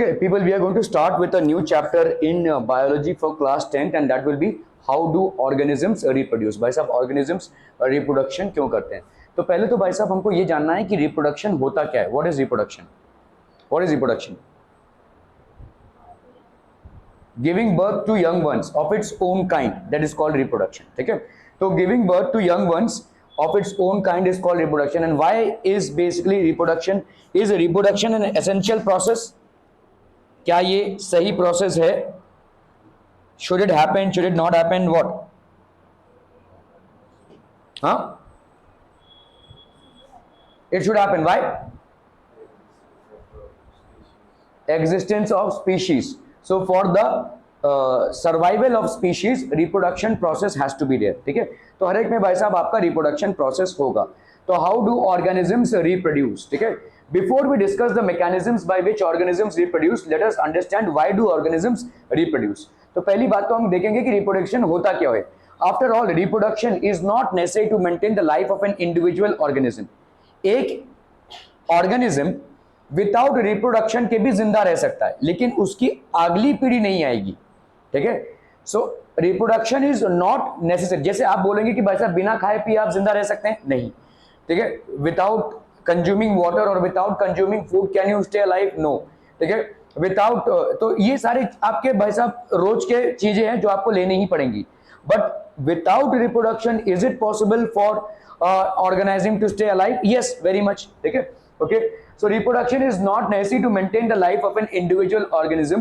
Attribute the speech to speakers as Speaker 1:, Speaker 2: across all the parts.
Speaker 1: Okay, people, we are going to start with a new chapter in biology for class 10th, and that will be how do organisms reproduce. भाई साहब organisms reproduction क्यों करते हैं? तो पहले तो भाई साहब हमको ये जानना है कि reproduction होता क्या है. What is reproduction? What is reproduction? Giving birth to young ones of its own kind, that is called reproduction. ठीक है? तो giving birth to young ones of its own kind is called reproduction. And why is basically reproduction? Is reproduction an essential process? क्या ये सही process है? Should it happen? Should it not happen? What? Huh? It should happen. Why? Existence of species. So for the survival of species, reproduction process has to be there. ठीक है? तो हर एक में भाई साहब आपका reproduction process होगा. तो how do organisms reproduce? ठीक है? Before we discuss the mechanisms by which organisms reproduce, let us understand why do organisms reproduce. तो पहली बात तो हम देखेंगे कि reproduction होता क्या है. After all, reproduction is not necessary to maintain the life of an individual organism. एक organism विदाउट रिप्रोडक्शन के भी जिंदा रह सकता है, लेकिन उसकी अगली पीढ़ी नहीं आएगी. ठीक है? सो रिप्रोडक्शन इज नॉट नेसेसरी. जैसे आप बोलेंगे कि भाई साहब बिना खाए पिए आप जिंदा रह सकते हैं, नहीं. ठीक है? विदाउट कंज्यूमिंग वाटर और without consuming food can you stay alive? No. ठीक है? विदाउट, तो ये सारे आपके भाई साहब रोज के चीजें हैं जो आपको लेनी ही पड़ेंगी. But without reproduction is it possible for organism to stay alive? Yes, very much. ठीक है? Okay, so reproduction is not necessary to maintain the life of an individual organism,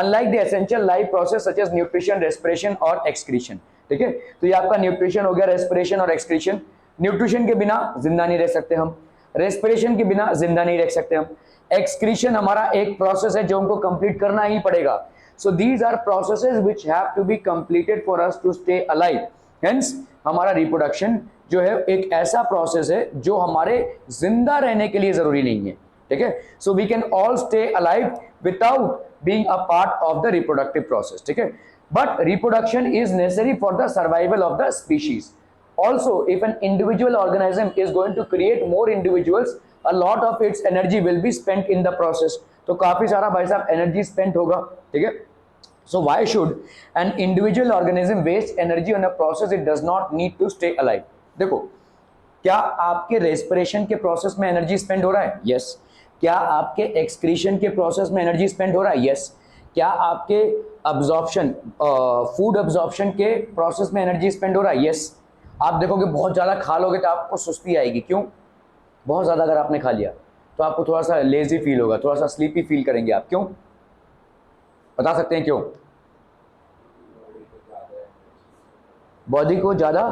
Speaker 1: unlike the essential life process such as nutrition, respiration or excretion. ठीक है? तो ये आपका nutrition हो गया, respiration और एक्सक्रीशन. न्यूट्रिशन के बिना जिंदा नहीं रह सकते हम, रेस्पिरेशन के बिना जिंदा नहीं रह सकते हम, एक्सक्रीशन हमारा एक प्रोसेस है जो हमको कंप्लीट करना ही पड़ेगा. So these are processes which have to be completed for us to stay alive. Hence हमारा रिप्रोडक्शन जो है एक ऐसा प्रोसेस है जो हमारे जिंदा रहने के लिए जरूरी नहीं है. ठीक है? So we can all stay alive without being a part of the reproductive process. ठीक है? But reproduction is necessary for the survival of the species. Also if an individual organism is going to create more individuals, a lot of its energy will be spent in the process. तो काफी सारा भाई साहब energy spent होगा. ठीक है? So why should an individual organism waste energy on a process it does not need to stay alive? देखो, क्या आपके रेस्पिरेशन के प्रोसेस में एनर्जी स्पेंड हो रहा है? यस. क्या आपके एक्सक्रीशन के प्रोसेस में एनर्जी स्पेंड हो रहा है? यस. क्या आपके अब्जॉर्प्शन, फूड अब्जॉर्प्शन के प्रोसेस में एनर्जी स्पेंड हो रहा है? यस. आप देखोगे बहुत ज़्यादा खा लोगे तो आपको सुस्ती आएगी. क्यों? बहुत ज़्यादा अगर आपने खा लिया तो आपको थोड़ा सा लेजी फील होगा, थोड़ा सा स्लीपी फील करेंगे आप. क्यों? बता सकते हैं क्यों? बॉडी को ज़्यादा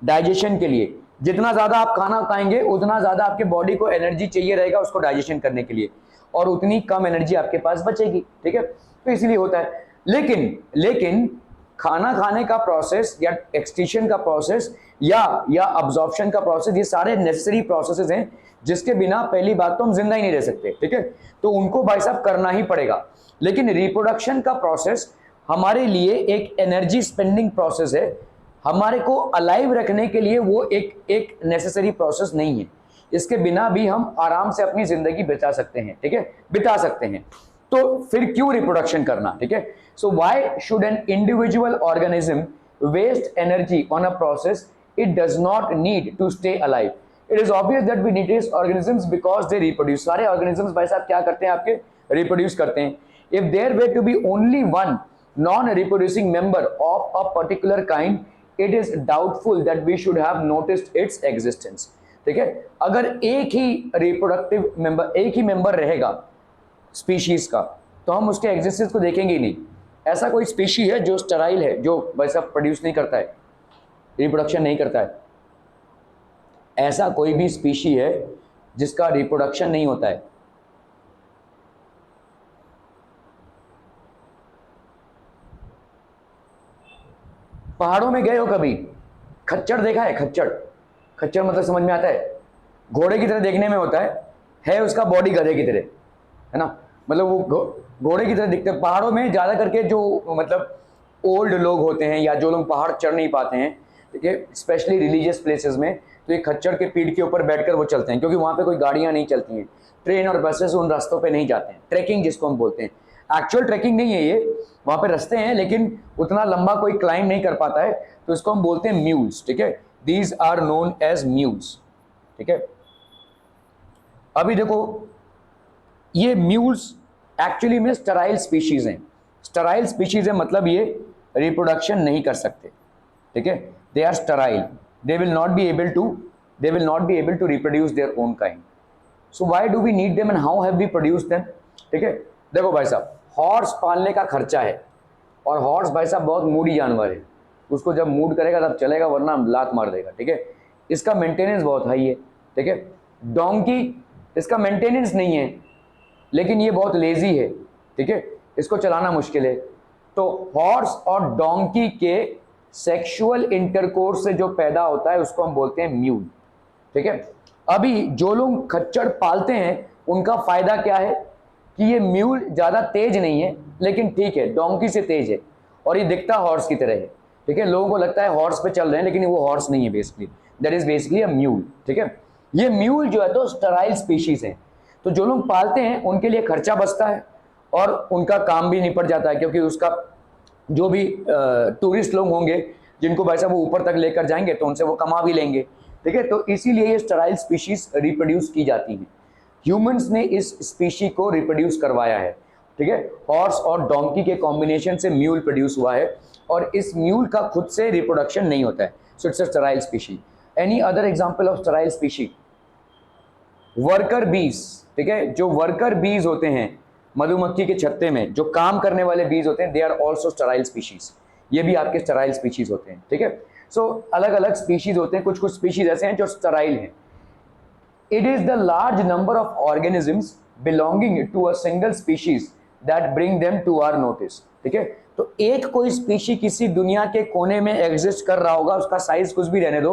Speaker 1: डाइजेशन के लिए, जितना ज़्यादा आप खाना खाएंगे उतना ज़्यादा आपके बॉडी को एनर्जी चाहिए रहेगा उसको डाइजेशन करने के लिए, और उतनी कम एनर्जी आपके पास बचेगी. ठीक है? तो इसीलिए होता है. लेकिन खाना खाने का प्रोसेस या एक्सक्रीशन का प्रोसेस या अब्जॉर्प्शन का प्रोसेस, ये सारे नेसेसरी प्रोसेसेस हैं जिसके बिना पहली बात तो हम जिंदा ही नहीं रह सकते. ठीक है? तो उनको भाई साहब करना ही पड़ेगा. लेकिन रिप्रोडक्शन का प्रोसेस हमारे लिए एक एनर्जी स्पेंडिंग प्रोसेस है. हमारे को अलाइव रखने के लिए वो एक नेसेसरी प्रोसेस नहीं है. इसके बिना भी हम आराम से अपनी जिंदगी बिता सकते हैं. ठीक है? बिता सकते हैं. तो फिर क्यों रिप्रोडक्शन करना? ठीक है? So why should an individual organism waste energy on a process it does not need to stay alive? It is obvious that we need this organisms because they reproduce. सारे ऑर्गेनिजम्स भाई साहब क्या करते हैं? आपके रिप्रोड्यूस करते हैं. If there were to be only one non-reproducing member of a particular kind, it is doubtful that we should have noticed its existence. ठीक है? अगर एक ही रिप्रोडक्टिव मेंबर, एक ही मेंबर रहेगा स्पीशीज का, तो हम उसके एग्जिस्टेंस को देखेंगे ही नहीं. ऐसा कोई स्पीशी है जो स्टेराइल है, जो वैसा प्रोड्यूस नहीं करता है, रिप्रोडक्शन नहीं करता है? ऐसा कोई भी स्पीशी है जिसका रिप्रोडक्शन नहीं होता है? पहाड़ों में गए हो कभी? खच्चर देखा है? खच्चर मतलब समझ में आता है? घोड़े की तरह देखने में होता है उसका बॉडी गधे की तरह, है ना? मतलब वो घोड़े की तरह दिखते हैं. पहाड़ों में ज़्यादा करके जो मतलब ओल्ड लोग होते हैं या जो लोग पहाड़ चढ़ नहीं पाते हैं, ठीक है, स्पेशली रिलीजियस प्लेसेस में, तो ये खच्चर के पीठ के ऊपर बैठकर वो चलते हैं, क्योंकि वहाँ पे कोई गाड़ियाँ नहीं चलती हैं, ट्रेन और बसेस उन रास्तों पे नहीं जाते हैं। ट्रैकिंग जिसको हम बोलते हैं, एक्चुअल ट्रैकिंग नहीं है ये, वहाँ पे रास्ते हैं लेकिन उतना लंबा कोई क्लाइंब नहीं कर पाता है, तो इसको हम बोलते हैं म्यूल्स। ठीक है, these are known as mules. ठीक है, अभी देखो ये म्यूल्स एक्चुअली में स्टराइल स्पीशीज हैं। स्टराइल स्पीशीज है मतलब ये रिप्रोडक्शन नहीं कर सकते। ठीक है, they are sterile, they will not be able to reproduce their own kind. So why do we need them and how have we produce them. ठीक है, देखो भाई साहब, हॉर्स पालने का खर्चा है, और हॉर्स भाई साहब बहुत मूडी जानवर है, उसको जब मूड करेगा तब चलेगा, वरना लात मार देगा। ठीक है, इसका मेंटेनेंस बहुत हाई है। ठीक है, डोंकी, इसका मेंटेनेंस नहीं है लेकिन ये बहुत लेजी है। ठीक है, इसको चलाना मुश्किल है। तो हॉर्स और डोंकी के सेक्सुअल इंटरकोर्स से जो पैदा होता है उसको हम बोलते हैं म्यूल। ठीक है, अभी जो लोग खच्चर पालते हैं उनका फायदा क्या है कि ये म्यूल ज़्यादा तेज नहीं है, लेकिन ठीक है डोंकी से तेज है, और ये दिखता हॉर्स की तरह है। ठीक है, लोगों को लगता है हॉर्स पे चल रहे हैं, लेकिन वो हॉर्स नहीं है, basically that is basically a mule. ठीक है, ये म्यूल जो है तो स्टराइल स्पीशीज है, तो जो लोग पालते हैं उनके लिए खर्चा बचता है और उनका काम भी निपट जाता है, क्योंकि उसका जो भी टूरिस्ट लोग होंगे जिनको भाई साहब वो ऊपर तक लेकर जाएंगे तो उनसे वो कमा भी लेंगे। ठीक है, तो इसीलिए ये स्टराइल स्पीशीज रिप्रोड्यूस की जाती हैं। ह्यूमंस ने इस स्पीशी को रिप्रोड्यूस करवाया है। ठीक है, हॉर्स और डोंकी के कॉम्बिनेशन से म्यूल प्रोड्यूस हुआ है, और इस म्यूल का खुद से रिप्रोडक्शन नहीं होता है। So it's a Sterlite species. Any other example of Sterlite species? Worker बीज। ठीक है, जो वर्कर बीज होते हैं मधुमक्खी के छत्ते में, जो काम करने वाले बीज होते हैं, they are also sterile species, ये भी आपके स्टराइल स्पीशीज होते हैं। ठीक है, सो अलग अलग स्पीशीज होते हैं, कुछ कुछ स्पीशीज ऐसे हैं जो स्टराइल हैं। It is the large number of organisms belonging to a single species that bring them to our notice. ठीक है, तो एक कोई स्पीशी किसी दुनिया के कोने में एग्जिस्ट कर रहा होगा, उसका साइज कुछ भी रहने दो,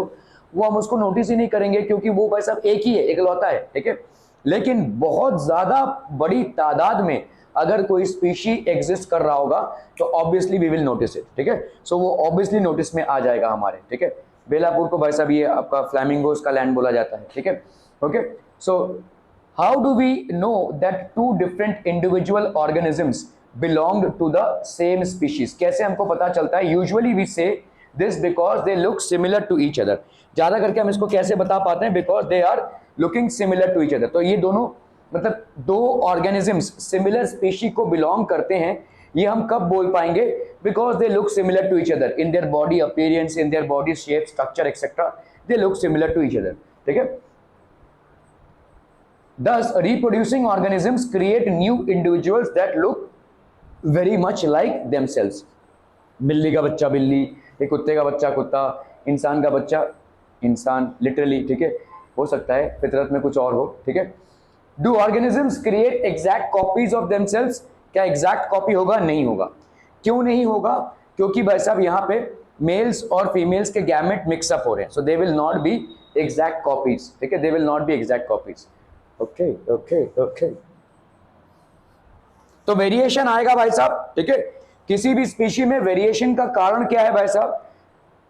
Speaker 1: वो हम उसको नोटिस ही नहीं करेंगे, क्योंकि वो भाई साहब एक ही है, इकलौता है। ठीक है, लेकिन बहुत ज्यादा बड़ी तादाद में अगर कोई स्पीशी एग्जिस्ट कर रहा होगा तो obviously we will notice it. ठीक है, सो वो ऑब्वियसली नोटिस में आ जाएगा हमारे। ठीक है, बेलापुर को भाई साहब ये आपका फ्लैमिंगोस का लैंड बोला जाता है। ठीक है, okay, so how do we know that two different individual organisms belong to the same species? कैसे हमको पता चलता है? Usually we say this because they look similar to each other. ज्यादा करके हम इसको कैसे बता पाते हैं? Because they are looking similar to each other. तो ये दोनों मतलब दो organisms similar species को belong करते हैं, ये हम कब बोल पाएंगे? Because they look similar to each other in their body appearance, in their body shape, structure, etc. They look similar to each other. ठीक है, thus reproducing organisms create new individuals that look very much like themselves. बिल्ली का बच्चा बिल्ली, एक कुत्ते का बच्चा कुत्ता, इंसान का बच्चा इंसान, लिटरली। ठीक है, हो सकता है फितरत में कुछ और हो। ठीक है, do organisms create exact copies of themselves? क्या एग्जैक्ट कॉपी होगा? नहीं होगा। क्यों नहीं होगा? क्योंकि भाई साहब यहाँ पे मेल्स और फीमेल्स के गैमेट मिक्सअप हो रहे हैं, so they will not be exact copies. ठीक है, they will not be exact copies. Okay okay okay, तो वेरिएशन आएगा भाई साहब। ठीक है, किसी भी स्पीशी में वेरिएशन का कारण क्या है भाई साहब?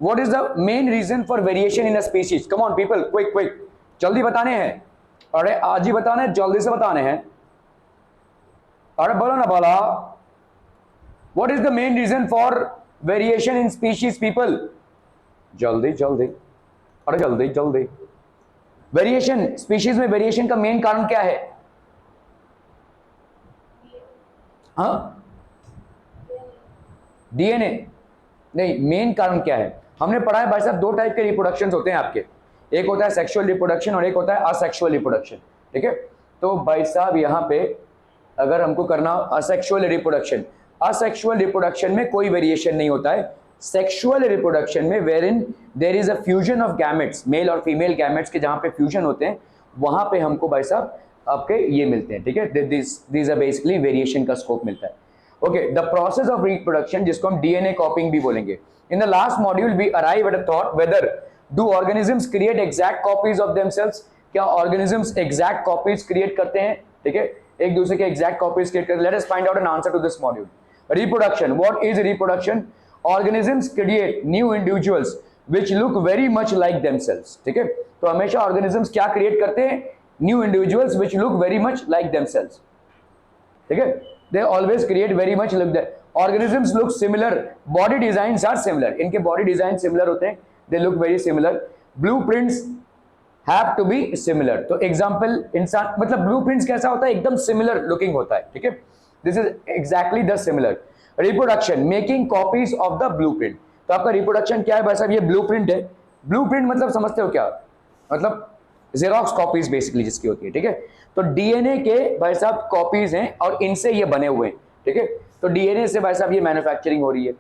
Speaker 1: What is the main reason for variation in a species? Come on people, quick quick, जल्दी बताने हैं। अरे आज ही बताने हैं, जल्दी से बताने हैं। अरे बोलो ना बोला, what is the main reason for variation in species people? जल्दी जल्दी, अरे जल्दी जल्दी। वेरिएशन, स्पीशीज में वेरिएशन का मेन कारण क्या है? हाँ, डीएनए नहीं, मेन कारण क्या है? हमने पढ़ा है भाई साहब, दो टाइप के रिप्रोडक्शन होते हैं आपके, एक होता है सेक्सुअल रिप्रोडक्शन और एक होता है असेक्सुअल रिप्रोडक्शन। ठीक है, तो भाई साहब यहाँ पे अगर हमको करना असेक्सुअल रिप्रोडक्शन, असेक्सुअल रिप्रोडक्शन में कोई वेरिएशन नहीं होता है। सेक्सुअल रिप्रोडक्शन में wherein there is a fusion of gametes, male और फीमेल गैमेट्स के जहां पे फ्यूजन होते हैं, वहां पे हमको भाई साहब आपके ये मिलते हैं। ठीक है, दिस आर बेसिकली वेरिएशन का स्कोप मिलता है। Okay, the process of reproduction, जिसको हम डीएनए कॉपिंग भी बोलेंगे। In the last module we arrive at a thought whether do organisms create exact copies of themselves? क्या ऑर्गेनिजम्स एग्जैक्ट कॉपीज क्रिएट करते हैं? ठीक है, एक दूसरे के एग्जैक्ट कॉपीज क्रिएट करते हैं। Let us find out an answer to this module. Reproduction, what is reproduction? Organisms create new individuals which look very much like themselves. ठीक है, तो हमेशा ऑर्गेनिजम्स क्या क्रिएट करते हैं, new individuals which look very much like themselves, ठीक है, they always create very much like that, organisms look similar, body designs are similar, इनके बॉडी डिजाइन सिमिलर होते हैं, they look very similar, blueprints have to be similar. तो example इंसान मतलब blueprints कैसा होता है, एकदम सिमिलर लुकिंग होता है, ठीक है, this is exactly the similar. Reproduction making copies of the blueprint, तो आपका रिप्रोडक्शन क्या है भाई साहब, ये ब्लूप्रिंट है, ब्लूप्रिंट मतलब समझते हो क्या, मतलब जेरोक्स कॉपीज बेसिकली जिसकी होती है, ठीक है, तो डीएनए के भाई साहब कॉपीज हैं और इनसे ये बने हुए हैं, ठीक है, तो डीएनए से भाई साहब ये मैन्युफैक्चरिंग हो रही है।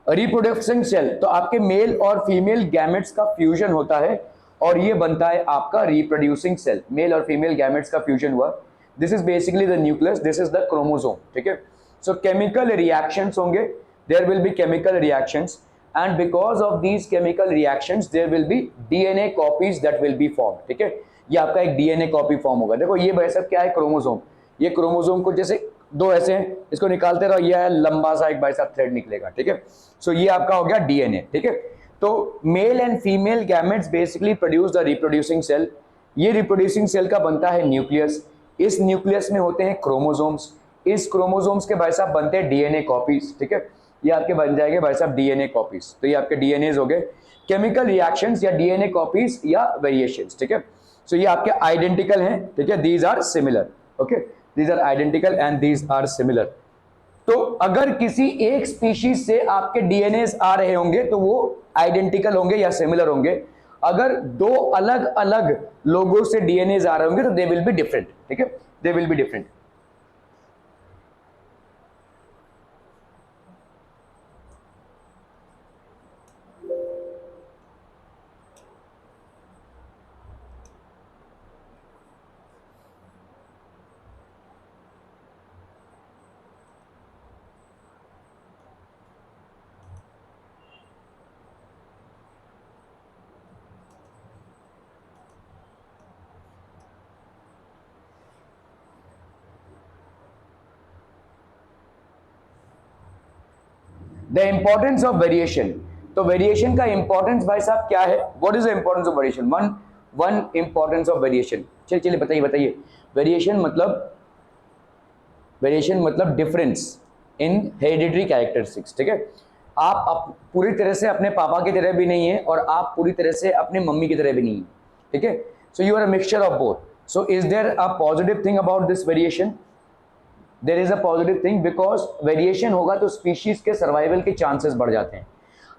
Speaker 1: रिप्रोडक्शन सेल, तो आपके मेल और फीमेल गैमेट्स का फ्यूजन होता है और ये बनता है आपका रिप्रोड्यूसिंग सेल, मेल और फीमेल गैमेट्स का फ्यूजन हुआ, this is basically the nucleus, this is the chromosome, ठीक है। सो केमिकल रिएक्शंस होंगे, there will be chemical reactions and because of these chemical reactions there will be DNA copies that will be form, ठीक है, ये आपका एक DNA copy form होगा। देखो ये भाई साहब क्या है, क्रोमोसोम, ये क्रोमोसोम को जैसे दो ऐसे हैं, इसको निकालते रहो, ये लंबा सा एक भाई साहब थ्रेड निकलेगा, ठीक है, सो ये आपका हो गया डीएनए, ठीक है। तो male and female gametes basically produce the reproducing cell, ये रिप्रोड्यूसिंग सेल का बनता है न्यूक्लियस, इस न्यूक्लियस में होते हैं क्रोमोसोम्स, इस क्रोमोसोम्स के भाई साहब बनते हैं डीएनए कॉपीज, ठीक है, ये आपके बन जाएंगे भाई साहब डीएनए कॉपीज, तो ये आपके डीएनए हो गए, केमिकल रिएक्शंस या डीएनए कॉपीज या वेरिएशंस, ठीक है, सो ये आपके आइडेंटिकल हैं, ठीक है, these are similar, okay, these are identical and these are similar. तो अगर किसी एक स्पीशीज से आपके डीएनए आ रहे होंगे तो वो आइडेंटिकल होंगे या सिमिलर होंगे, अगर दो अलग अलग लोगों से डीएनए आ रहे होंगे तो दे विल बी डिफरेंट, ठीक है, they will be different. The importance of variation, तो वेरिएशन का इंपॉर्टेंस भाई साहब क्या है, what is the importance of variation, one importance of variation, चलिए बताइए बताइए, वेरिएशन मतलब डिफरेंस इन हेरिडिटरी कैरेक्टरिस्टिक्स, ठीक है, आप पूरी तरह से अपने पापा की तरह भी नहीं है और आप पूरी तरह से अपने मम्मी की तरह भी नहीं है, ठीक है, so you are a mixture of both, so is there a positive thing about this variation, there is a positive thing, because variation होगा तो स्पीशीज के सर्वाइवल के चांसेस बढ़ जाते हैं।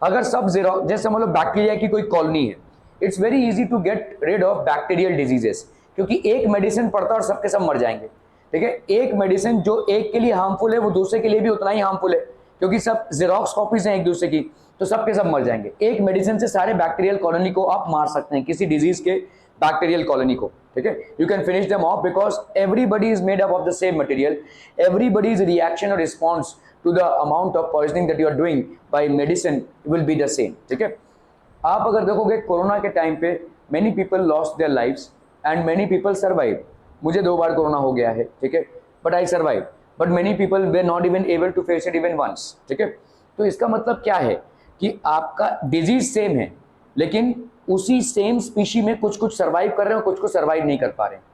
Speaker 1: अगर सब जीरो, जैसे मान लो बैक्टीरिया की कोई कॉलोनी है, it's very easy to get rid of bacterial diseases, क्योंकि एक मेडिसिन पड़ता है और सबके सब मर जाएंगे, ठीक है, एक मेडिसिन जो एक के लिए हार्मफुल है वो दूसरे के लिए भी उतना ही हार्मफुल है, क्योंकि सब जेरोक्स कॉपीज हैं एक दूसरे की, तो सबके सब मर जाएंगे। एक मेडिसिन से सारे बैक्टीरियल कॉलोनी को आप मार सकते हैं, किसी डिजीज के बैक्टीरियल कॉलोनी को, ठीक है, you can finish them off because everybody is made up of the same material, everybody's reaction और response to the amount of poisoning that you are doing by medicine will be the same, ठीक है। आप अगर देखोगे corona के time पे many people lost their lives and many people survive, मुझे 2 बार कोरोना हो गया है, ठीक है, but I survive, but many people way not even able to face it even once, ठीक है। तो इसका मतलब क्या है कि आपका डिजीज सेम है, लेकिन उसी सेम स्पीशी में कुछ कुछ सर्वाइव कर रहे हैं, कुछ कुछ सर्वाइव नहीं कर पा रहे हैं।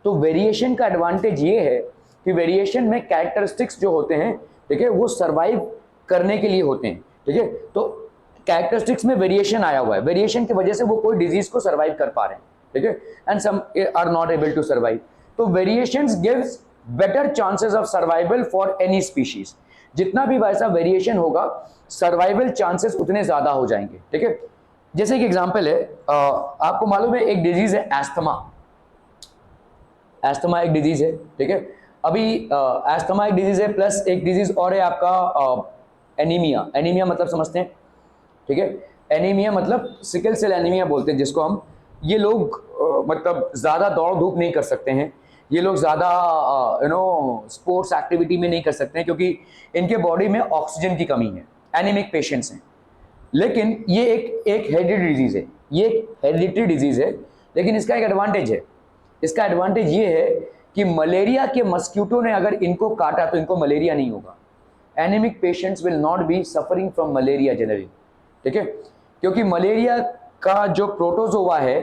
Speaker 1: तो वेरिएशन का एडवांटेज ये है कि वेरिएशन में कैरेक्टरिस्टिक्स जो होते हैं, ठीक है, वो सर्वाइव करने के लिए होते हैं, ठीक है, तो कैरेक्टरिस्टिक्स में वेरिएशन आया हुआ है, वेरिएशन की वजह से वो कोई डिजीज को सर्वाइव कर पा रहे हैं, ठीक है, and some are not able to survive. तो variations gives better chances of survival for any species, जितना भी वैसा वेरिएशन होगा सर्वाइवल चांसेस उतने ज्यादा हो जाएंगे, ठीक है। जैसे एक एग्जांपल है, आपको मालूम है एक डिजीज है एस्थमा, एस्थमा एक डिजीज है, ठीक है, अभी एस्थमा एक डिजीज है, प्लस एक डिजीज और है आपका एनीमिया, एनीमिया मतलब समझते हैं, ठीक है, एनीमिया मतलब सिकल सेल एनीमिया बोलते हैं जिसको हम, ये लोग मतलब ज़्यादा दौड़ धूप नहीं कर सकते हैं, ये लोग ज़्यादा स्पोर्ट्स एक्टिविटी में नहीं कर सकते हैं क्योंकि इनके बॉडी में ऑक्सीजन की कमी है, एनीमिक पेशेंट्स हैं। लेकिन ये एक हेरिडिटरी डिजीज है, ये एक हेरिडिटरी डिजीज है, लेकिन इसका एक एडवांटेज है, इसका एडवांटेज ये है कि मलेरिया के मस्क्यूटो ने अगर इनको काटा तो इनको मलेरिया नहीं होगा, anaemic patients will not be suffering from malaria generally, ठीक है, क्योंकि मलेरिया का जो प्रोटोजोआ है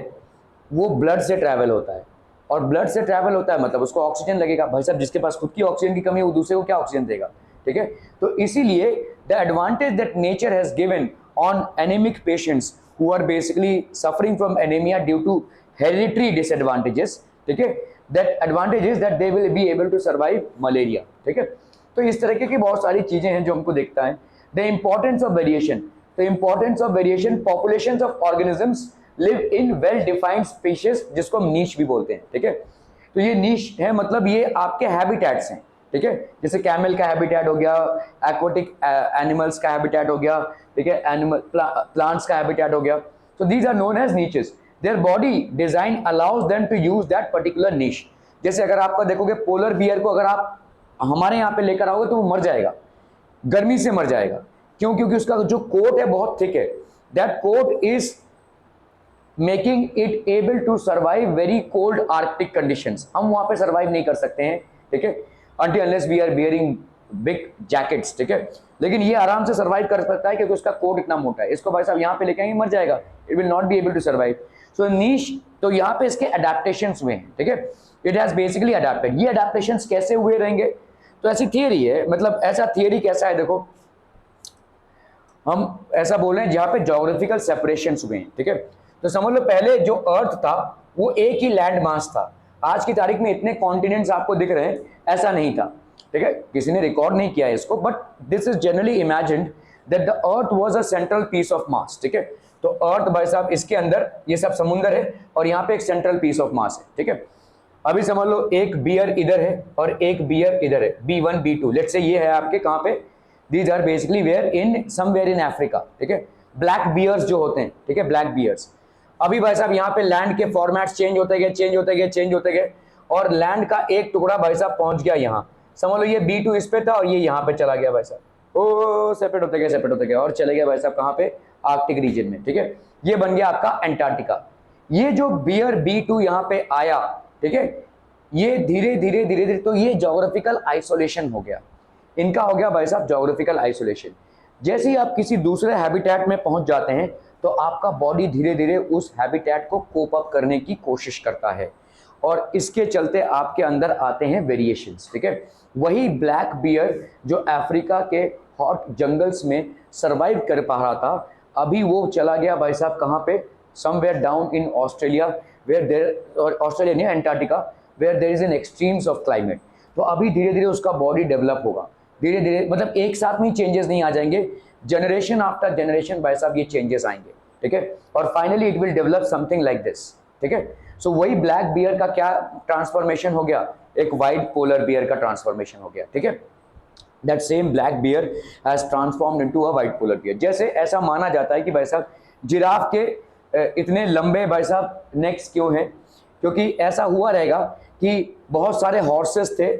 Speaker 1: वो ब्लड से ट्रैवल होता है, और ब्लड से ट्रैवल होता है मतलब उसको ऑक्सीजन लगेगा। भाई साहब जिसके पास खुद की ऑक्सीजन की कमी है वो दूसरे को क्या ऑक्सीजन देगा, ठीक है। तो इसीलिए the advantage that nature has given on anaemic patients who are basically suffering from anaemia due to hereditary disadvantages, ठीक है, that advantage is that they will be able to survive malaria, ठीक है। तो इस तरीके की बहुत सारी चीजें हैं जो हमको देखता है। The importance of variation, the importance of variation, populations of organisms live in well defined species, जिसको हम नीश भी बोलते हैं, ठीक है। तो ये नीश है मतलब ये आपके हैबिटेट्स हैं, ठीक है। जैसे कैमल का हैबिटेट हो गया, एक्वाटिक एनिमल्स का हैबिटेट हो गया, ठीक है, एनिमल प्लांट्स का हैबिटेट हो गया। So these are known as niches. Their body design allows them to use that particular niche. जैसे अगर आपका देखोगे पोलर बियर को अगर आप हमारे यहाँ पे लेकर आओगे तो वो मर जाएगा, गर्मी से मर जाएगा। क्यों? क्योंकि उसका जो कोट है बहुत थिक है। That coat is making it able to survive very cold Arctic conditions. हम वहां पे सर्वाइव नहीं कर सकते हैं, ठीक है, until unless we are wearing big jackets, ठीक है। लेकिन ये आराम से सर्वाइव कर सकता है क्योंकि उसका कोट इतना मोटा है। इसको भाई साहब यहाँ पे लेके आएंगे मर जाएगा, it will not be able to survive. So niche, तो यहाँ पे इसके अडेप्टेशंस हुए हैं, ठीक है, इट हैज बेसिकली अडेप्टेड। ये अडेप्टेशंस कैसे हुए रहेंगे? तो ऐसी थियरी है, मतलब ऐसा थियरी कैसा है, देखो हम ऐसा बोल रहे हैं जहाँ पे जोग्राफिकल सेपरेशंस हुए हैं, ठीक है। तो समझ लो पहले जो अर्थ था वो एक ही लैंड मास था। आज की तारीख में इतने कॉन्टिनेंट्स आपको दिख रहे हैं, ऐसा नहीं था, ठीक है। किसी ने रिकॉर्ड नहीं किया है इसको, but this is generally imagined that the earth was a central piece of mass, ठीक है। तो अर्थ भाई साहब इसके अंदर ये सब समुंदर है और यहाँ पे एक सेंट्रल पीस ऑफ मास है, ठीक है। अभी समझ लो एक बियर इधर है और एक बियर इधर है, B1 B2, लेट्स से ये है आपके कहाँ पे, these are basically where in somewhere in Africa, ठीक है। ब्लैक बियर्स जो होते हैं, ठीक है, ब्लैक बियर्स। अभी भाई साहब यहाँ पे लैंड के फॉर्मेट्स चेंज होते गए, चेंज होते गए, चेंज होते गए, और लैंड का एक टुकड़ा भाई साहब पहुंच गया यहाँ। समझ लो ये B2 इस पे था और ये यहाँ पे चला गया भाई साहब, ओ सेपरेट होते गए, सेपरेट होते गए और चले गए भाई साहब कहाँ पे, आर्कटिक रीजन में, ठीक है। ये बन गया आपका एंटार्क्टिका। ये जो बियर B2 यहाँ पे आया, ठीक है, ये धीरे धीरे धीरे धीरे, तो ये जोग्राफिकल आइसोलेशन हो गया, इनका हो गया भाई साहब जोग्राफिकल आइसोलेशन। जैसे ही आप किसी दूसरे हैबिटेट में पहुंच जाते हैं तो आपका बॉडी धीरे धीरे उस हैबिटेट को कोप अप करने की कोशिश करता है और इसके चलते आपके अंदर आते हैं वेरिएशंस, ठीक है। वही ब्लैक बियर जो अफ्रीका के हॉट जंगल्स में सरवाइव कर पा रहा था, अभी वो चला गया भाई साहब कहाँ पे, somewhere down in Australia, where there, और ऑस्ट्रेलिया नहीं, Antarctica, where there is an extremes of climate. तो अभी धीरे धीरे उसका बॉडी डेवलप होगा, धीरे धीरे, मतलब एक साथ में चेंजेस नहीं आ जाएंगे, जनरेशन आफ्टर जनरेशन भाई साहब ये चेंजेस आएंगे, ठीक है, और finally it will develop something like this, ठीक है। सो वही ब्लैक बियर का क्या ट्रांसफॉर्मेशन हो गया, एक वाइट पोलर बियर का ट्रांसफॉर्मेशन हो गया, ठीक है। That same black bear has transformed into a white polar bear. जैसे ऐसा माना जाता है कि भाई साहब जिराफ के इतने लंबे भाई साहब नेक्स क्यों हैं, क्योंकि ऐसा हुआ रहेगा कि बहुत सारे हॉर्सेस थे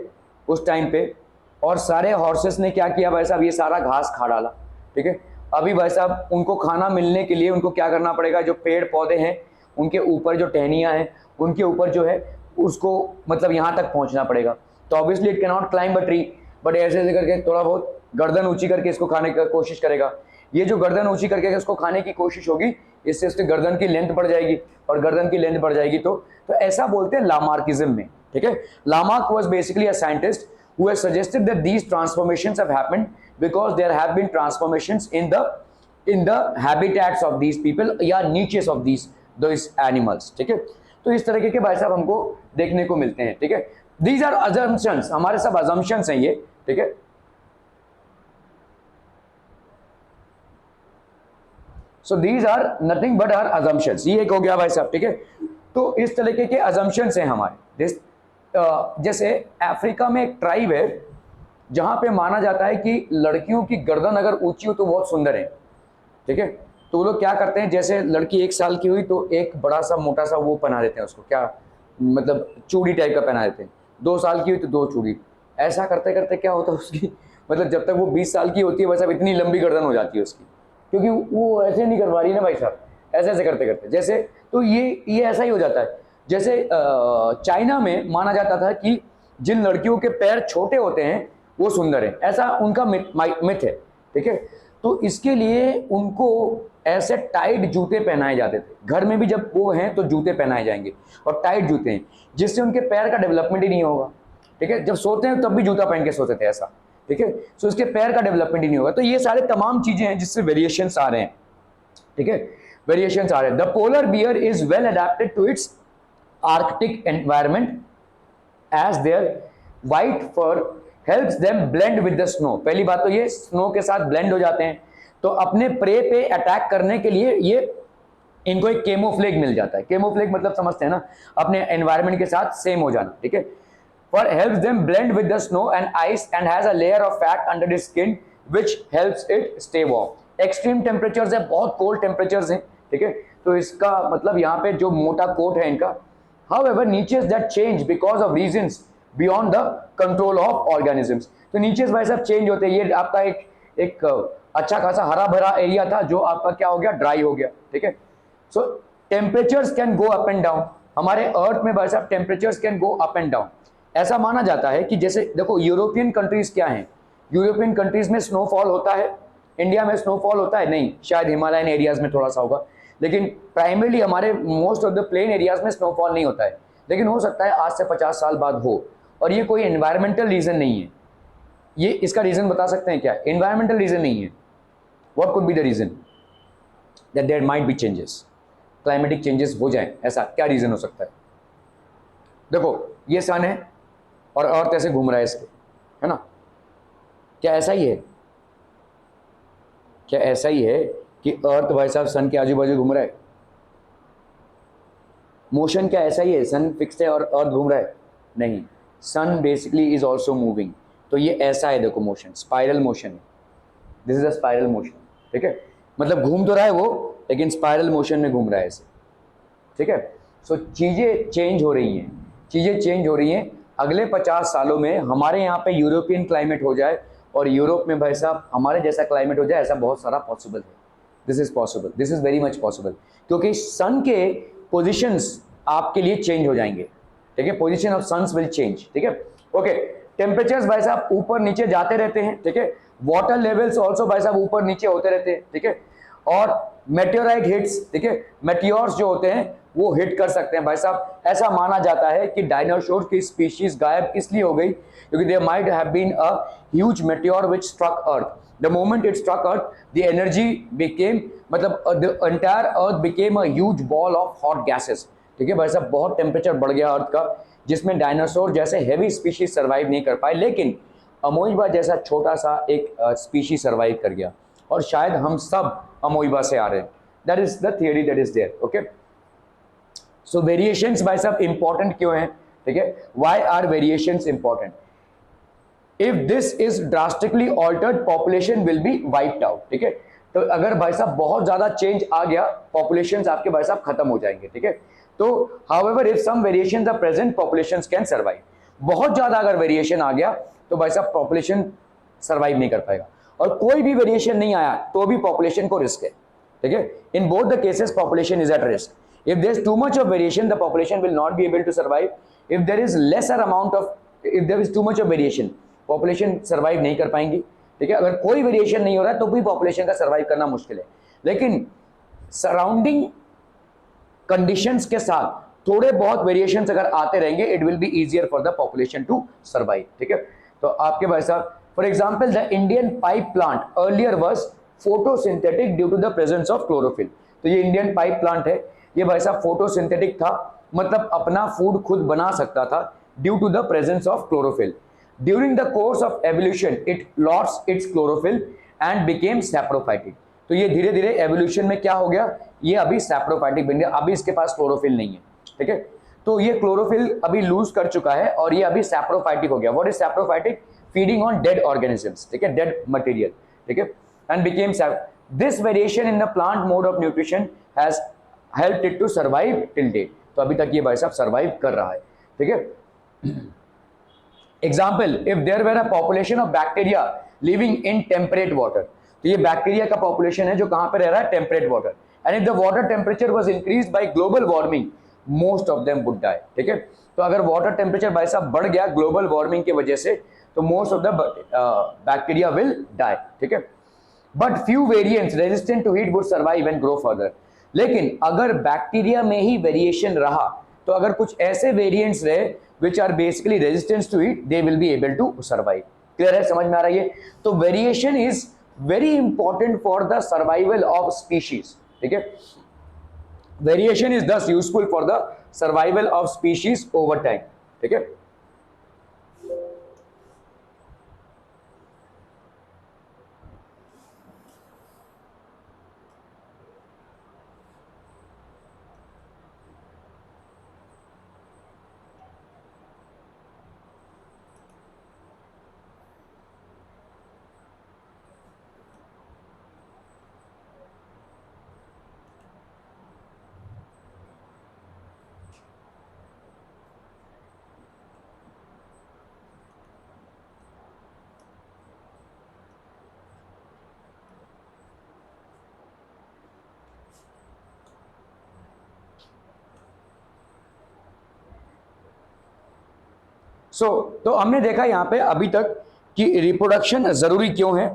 Speaker 1: उस टाइम पे, और सारे हॉर्सेस ने क्या किया भाई साहब, ये सारा घास खा डाला, ठीक है। अभी भाई साहब उनको खाना मिलने के लिए उनको क्या करना पड़ेगा, जो पेड़ पौधे हैं उनके ऊपर जो टहनियाँ हैं उनके ऊपर जो है उसको मतलब यहाँ तक पहुँचना पड़ेगा। तो obviously it can not climb a tree, but ऐसे ऐसे करके थोड़ा बहुत गर्दन ऊंची करके इसको खाने की कोशिश करेगा। ये जो गर्दन ऊंची करके इसको खाने की कोशिश होगी, इससे उसकी गर्दन की लेंथ बढ़ जाएगी, और गर्दन की लेंथ बढ़ जाएगी तो ऐसा बोलते हैं लामार्किज्म में, ठीक है। Lamarck was basically a scientist who has suggested that these transformations have happened because there have been transformations in the habitats of these people या niches of these animals, ठीक है। तो इस तरीके के भाई साहब हमको देखने को मिलते हैं, ठीक है। These are assumptions, हमारे सब assumptions हैं ये, ठीक है। So these are nothing but our assumptions, ये एक हो गया भाई साहब, ठीक है। तो इस तरीके के assumptions हैं हमारे। जैसे अफ्रीका में एक ट्राइब है जहां पे माना जाता है कि लड़कियों की गर्दन अगर ऊंची हो तो बहुत सुंदर है, ठीक है। तो वो लोग क्या करते हैं, जैसे लड़की 1 साल की हुई तो एक बड़ा सा मोटा सा वो पहना देते हैं उसको, क्या मतलब चूड़ी टाइप का पहना देते हैं। 2 साल की हुई तो 2 चूड़ी। ऐसा करते करते क्या होता है उसकी, मतलब जब तक वो 20 साल की होती है भाई साहब इतनी लंबी गर्दन हो जाती है उसकी, क्योंकि वो ऐसे नहीं करवा रही ना भाई साहब, ऐसे ऐसे करते करते जैसे, तो ये ऐसा ही हो जाता है। जैसे चाइना में माना जाता था कि जिन लड़कियों के पैर छोटे होते हैं वो सुंदर है, ऐसा उनका मिथ है, ठीक है। तो इसके लिए उनको ऐसे टाइट जूते पहनाए जाते थे, घर में भी जब वो हैं तो जूते पहनाए जाएंगे और टाइट जूते हैं, जिससे उनके पैर का डेवलपमेंट ही नहीं होगा, ठीक है। जब सोते हैं तब भी जूता पहन के सोते थे ऐसा, ठीक है। सो इसके पैर का डेवलपमेंट ही नहीं होगा। तो ये सारे तमाम चीजें हैं जिससे वेरिएशंस आ रहे हैं, ठीक है, वेरिएशंस आ रहे हैं। The polar bear is well adapted to its Arctic environment as their white fur helps them blend with the snow. पहली बात तो ये स्नो के साथ ब्लेंड हो जाते हैं, तो अपने प्रे पे अटैक करने के लिए ये इनको एक केमोफ्लेग मिल जाता है। केमोफ्लेग मतलब समझते हैं ना, अपने एनवायरमेंट के साथ सेम हो जाना, ठीक है। Fur helps them blend with the snow and ice and has a layer of fat under the skin which helps it stay warm. Extreme temperatures है, बहुत कोल्ड टेम्परेचर्स हैं, ठीक है। तो इसका मतलब यहाँ पे जो मोटा कोट है इनका, however niches that change because of reasons beyond the control of organisms। तो niches भाई साहब चेंज होते हैं। ये आपका एक अच्छा खासा हरा भरा एरिया था जो आपका क्या हो गया, ड्राई हो गया, ठीक है। So temperatures can go up and down. हमारे अर्थ में भाई साहब temperatures can go up and down. ऐसा माना जाता है कि जैसे देखो यूरोपियन कंट्रीज क्या हैं, यूरोपियन कंट्रीज में स्नोफॉल होता है, इंडिया में स्नोफॉल होता है नहीं, शायद हिमालयन एरियाज में थोड़ा सा होगा, लेकिन प्राइमरली हमारे most of the plain areas में स्नोफॉल नहीं होता है। लेकिन हो सकता है आज से 50 साल बाद हो, और ये कोई एनवायरमेंटल रीजन नहीं है। ये इसका रीजन बता सकते हैं क्या? एनवायरमेंटल रीजन नहीं है। What could be the reason that there might be changes, climatic changes हो जाए, ऐसा क्या रीजन हो सकता है? देखो ये सन है और अर्थ ऐसे घूम रहा है इसके, है ना, क्या ऐसा ही है? क्या ऐसा ही है कि अर्थ भाई साहब सन के आजू बाजू घूम रहा है? मोशन क्या ऐसा ही है, सन फिक्स्ड है और अर्थ घूम रहा है? नहीं, सन बेसिकली इज ऑल्सो मूविंग। तो ये ऐसा है, देखो मोशन, स्पाइरल मोशन है, this is a spiral motion, ठीक है। मतलब घूम तो रहा है वो, लेकिन स्पाइरल मोशन में घूम रहा है ऐसे, ठीक है। सो चीज़ें चेंज हो रही हैं, चीज़ें चेंज हो रही हैं। अगले 50 सालों में हमारे यहाँ पे यूरोपियन क्लाइमेट हो जाए और यूरोप में भाई साहब हमारे जैसा क्लाइमेट हो जाए, ऐसा बहुत सारा पॉसिबल है। This is possible, this is very much possible, क्योंकि सन के पोजिशंस आपके लिए चेंज हो जाएंगे, ठीक है। Position of suns will change, ठीक है। ओके, टेम्परेचर्स भाई साहब ऊपर नीचे जाते रहते हैं, ठीक है। वाटर लेवल्स ऑल्सो भाई साहब ऊपर नीचे होते रहते हैं, ठीक है। और मेटेओराइट हिट्स, ठीक है, मेटियोर्स जो होते हैं वो हिट कर सकते हैं भाई साहब। ऐसा माना जाता है कि डायनासोर की स्पीशीज गायब इसलिए हो गई क्योंकि there might have been a huge meteor which struck earth. The moment it struck earth the energy became, मतलब the entire earth became a huge ball of hot gases, ठीक है भाई साहब। बहुत टेम्परेचर बढ़ गया अर्थ का, जिसमें डायनासोर जैसे हैवी स्पीशीज सर्वाइव नहीं कर पाए, लेकिन अमोइबा जैसा छोटा सा एक स्पीशीज सर्वाइव कर गया, और शायद हम सब अमोइबा से आ रहे हैं। That is the theory that is there, okay. So variations भाई साहब इंपॉर्टेंट क्यों हैं, ठीक है? Why are variations important? If this is drastically altered population will be wiped out, ठीक है। तो अगर भाई साहब बहुत ज्यादा चेंज आ गया, पॉपुलेशंस आपके भाई साहब खत्म हो जाएंगे, ठीक है। तो however if some variations are present populations can survive. बहुत ज्यादा अगर वेरिएशन आ गया तो भाई साहब पॉपुलेशन सर्वाइव नहीं कर पाएगा, और कोई भी वेरिएशन नहीं आया तो भी पॉपुलेशन को रिस्क है, ठीक है। In both the cases population is at risk. If there is too much of variation, the population will not be able to survive. If there is lesser amount of, if there is too much of variation, population survive नहीं कर पाएंगी, ठीक है। अगर कोई variation नहीं हो रहा है तो भी पॉपुलेशन का सर्वाइव करना मुश्किल है, लेकिन सराउंडिंग कंडीशंस के साथ थोड़े बहुत वेरिएशंस अगर आते रहेंगे, it will be easier for the population to survive, ठीक है। तो आपके भाई साहब, for example the Indian pipe plant earlier was photosynthetic due to the presence of chlorophyll. तो ये इंडियन पाइप प्लांट है, ये भाई साहब फोटोसिंथेटिक था, मतलब अपना फूड खुद बना सकता था due to the presence of chlorophyll. During the course of evolution it lost its chlorophyll and became saprophytic. तो ये धीरे धीरे एवोल्यूशन में क्या हो गया, ये अभी सैप्रोफाइटिक बन गया, अभी इसके पास क्लोरोफिल नहीं है, ठीक है। तो ये क्लोरोफिल अभी लूज कर चुका है और ये अभी सैप्रोफाइटिक हो गया। What is saprophytic? Feeding on dead organisms, ठीक है, डेड मटेरियल, ठीक है, and became this variation in the plant mode of nutrition has helped it to survive till date. तो अभी तक ये भाई साहब सर्वाइव कर रहा है, ठीक है। Example, if there were a population of bacteria living in temperate water, तो ये बैक्टीरिया का पॉपुलेशन है जो कहां पे रह रहा है, temperate water, and if the water temperature was increased by global warming most of them would die, ठीक है। तो अगर वाटर टेम्परेचर भाई साहब बढ़ गया ग्लोबल वार्मिंग की वजह से, तो most of the bacteria will die, ठीक है। But few variants resistant to heat would survive and grow further. लेकिन अगर बैक्टीरिया में ही वेरिएशन रहा, तो अगर कुछ ऐसे वेरिएंट्स रहे which are basically resistance to heat, they will be able to survive. Clear है, समझ में आ रही है? तो variation is very important for the survival of species. ठीक है, variation is thus useful for the survival of species over time. ठीक है, तो हमने देखा यहाँ पे अभी तक कि रिप्रोडक्शन जरूरी क्यों है।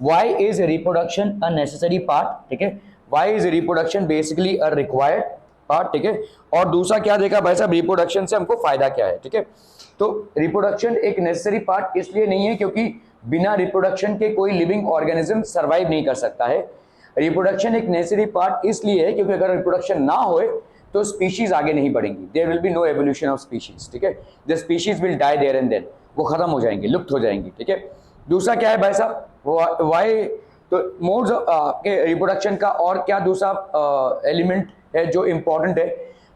Speaker 1: Why is reproduction a necessary part. ठीक है, why is reproduction basically a required part. ठीक है, और दूसरा क्या देखा भाई साहब, रिप्रोडक्शन से हमको फायदा क्या है। ठीक है, तो रिप्रोडक्शन एक नेसेसरी पार्ट इसलिए नहीं है क्योंकि बिना रिप्रोडक्शन के कोई लिविंग ऑर्गेनिज्म सर्वाइव नहीं कर सकता है। रिप्रोडक्शन एक नेसेसरी पार्ट इसलिए है क्योंकि अगर रिप्रोडक्शन ना होए तो स्पीशीज आगे नहीं बढ़ेंगी, there will be no evolution of species. ठीक है, the species will die there and then, वो खत्म हो जाएंगे, लुप्त हो जाएंगी। ठीक है, दूसरा क्या है भाई साहब, वाई, तो मोड्स के रिप्रोडक्शन का और क्या दूसरा एलिमेंट है जो इंपॉर्टेंट है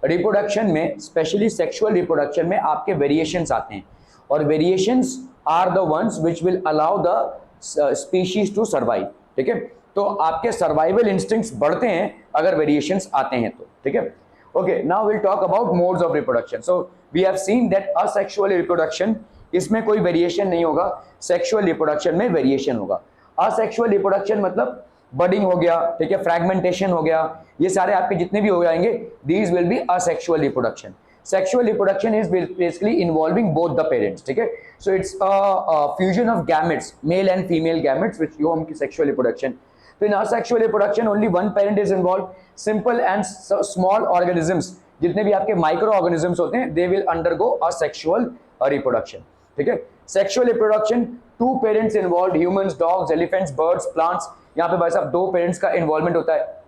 Speaker 1: रिप्रोडक्शन में, स्पेशली सेक्सुअल रिप्रोडक्शन में आपके वेरिएशंस आते हैं, और variations are the ones which will allow the species to survive. ठीक है, तो आपके सर्वाइवल इंस्टिंक्ट्स बढ़ते हैं अगर वेरिएशंस आते हैं तो। ठीक है, okay, now we'll talk about modes of reproduction. So we have seen that asexual reproduction, इसमें कोई वेरिएशन नहीं होगा, सेक्सुअल रिप्रोडक्शन में वेरिएशन होगा। असेक्सुअल रिप्रोडक्शन मतलब बडिंग हो गया, ठीक है, फ्रैगमेंटेशन हो गया, ये सारे आपके जितने भी हो जाएंगे, these will be asexual reproduction. Sexual reproduction is basically involving both the parents. ठीक है, so it's fusion of gametes, mail and female gametes, which you हम की सेक्सुअल रिप्रोडक्शन। तो in asexual reproduction only one parent is involved. Simple and small organisms, जितने भी आपके micro organisms होते हैं, they will undergo asexual reproduction. ठीक है, sexual reproduction two parents involve, humans, dogs, elephants, birds, plants. यहाँ पे भाई साहब दो पेरेंट्स का इन्वॉल्वमेंट होता है।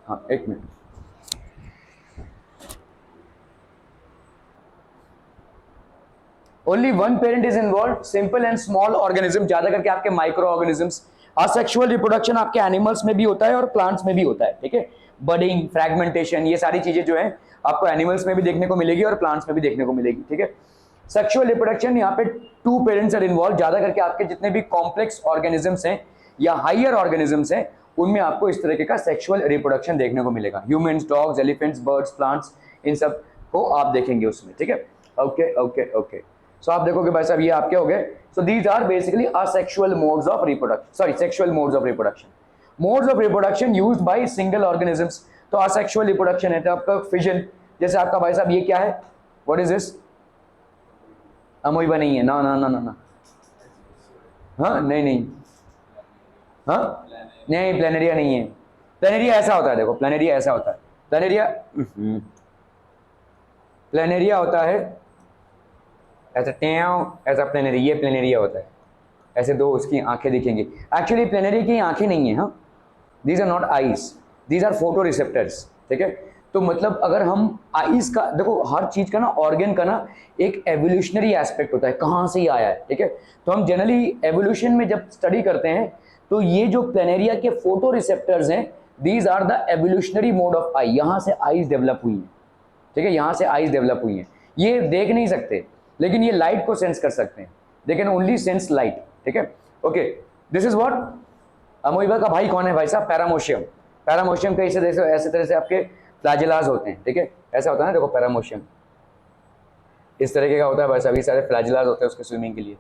Speaker 1: हाँ एक minute, only one parent is involve, simple and small organism, ज्यादा करके आपके माइक्रो ऑर्गेनिजम्स। असेक्सुअल रिप्रोडक्शन आपके एनिमल्स में भी होता है और प्लांट्स में भी होता है। ठीक है, बडिंग, फ्रैगमेंटेशन, ये सारी चीजें जो है आपको एनिमल्स में भी देखने को मिलेगी और प्लांट्स में भी देखने को मिलेगी। ठीक है, सेक्सुअल रिप्रोडक्शन यहाँ पे टू पेरेंट्स आर इन्वॉल्व, ज्यादा करके आपके जितने भी कॉम्प्लेक्स ऑर्गेनिजम्स हैं या हायर ऑर्गेनिजम्स हैं उनमें आपको इस तरीके का सेक्सुअल रिप्रोडक्शन देखने को मिलेगा। Humans, dogs, elephants, birds, plants, इन सब को आप देखेंगे उसमें। ठीक है, ओके ओके ओके। सो आप देखोगे भाई साहब ये आपके हो गए। So these are basically asexual modes of reproduction, sorry, sexual modes of reproduction. Modes of reproduction used by single organisms. तो asexual reproduction है तो आपका fission, जैसे आपका भाई साहब ये क्या है, what is this? अमोइबा नहीं है, ना ना ना ना ना, हाँ नहीं नहीं, हाँ नहीं, प्लेनेरिया नहीं है। प्लेनेरिया ऐसा होता है, देखो प्लेनेरिया ऐसा होता है, प्लेनेरिया होता है ऐसा टेव, ऐसा प्लेनेरिया, ये प्लेनेरिया होता है, ऐसे दो उसकी आंखें दिखेंगी। एक्चुअली प्लेनेरिया की आंखें नहीं है, हाँ, these are not eyes, these are photoreceptors. ठीक है, तो मतलब अगर हम आईज का देखो, हर चीज का ना, ऑर्गन का ना एक एवोल्यूशनरी एस्पेक्ट होता है, कहाँ से ही आया है। ठीक है, तो हम जनरली एवोल्यूशन में जब स्टडी करते हैं तो ये जो प्लेनेरिया के फोटो रिसेप्टर्स हैं, these are the evolutionary mode of eye, यहाँ से आईज डेवलप हुई हैं। ठीक है, यहाँ से आईज डेवलप हुई हैं, ये देख नहीं सकते लेकिन ये लाइट को सेंस कर सकते हैं, they can only sense light. ठीक है, ओके, दिस इज व्हाट। अमोइबा का भाई कौन है भाई साहब, पैरामोशियम। पैरामोशियम के ऐसे तरह से आपके फ्लैजिलाज होते हैं। ठीक है, ऐसा होता है ना, देखो पैरामोशियम इस तरीके का होता है भाई साहब, ये सारे फ्लैजिलाज होते हैं उसके स्विमिंग के लिए।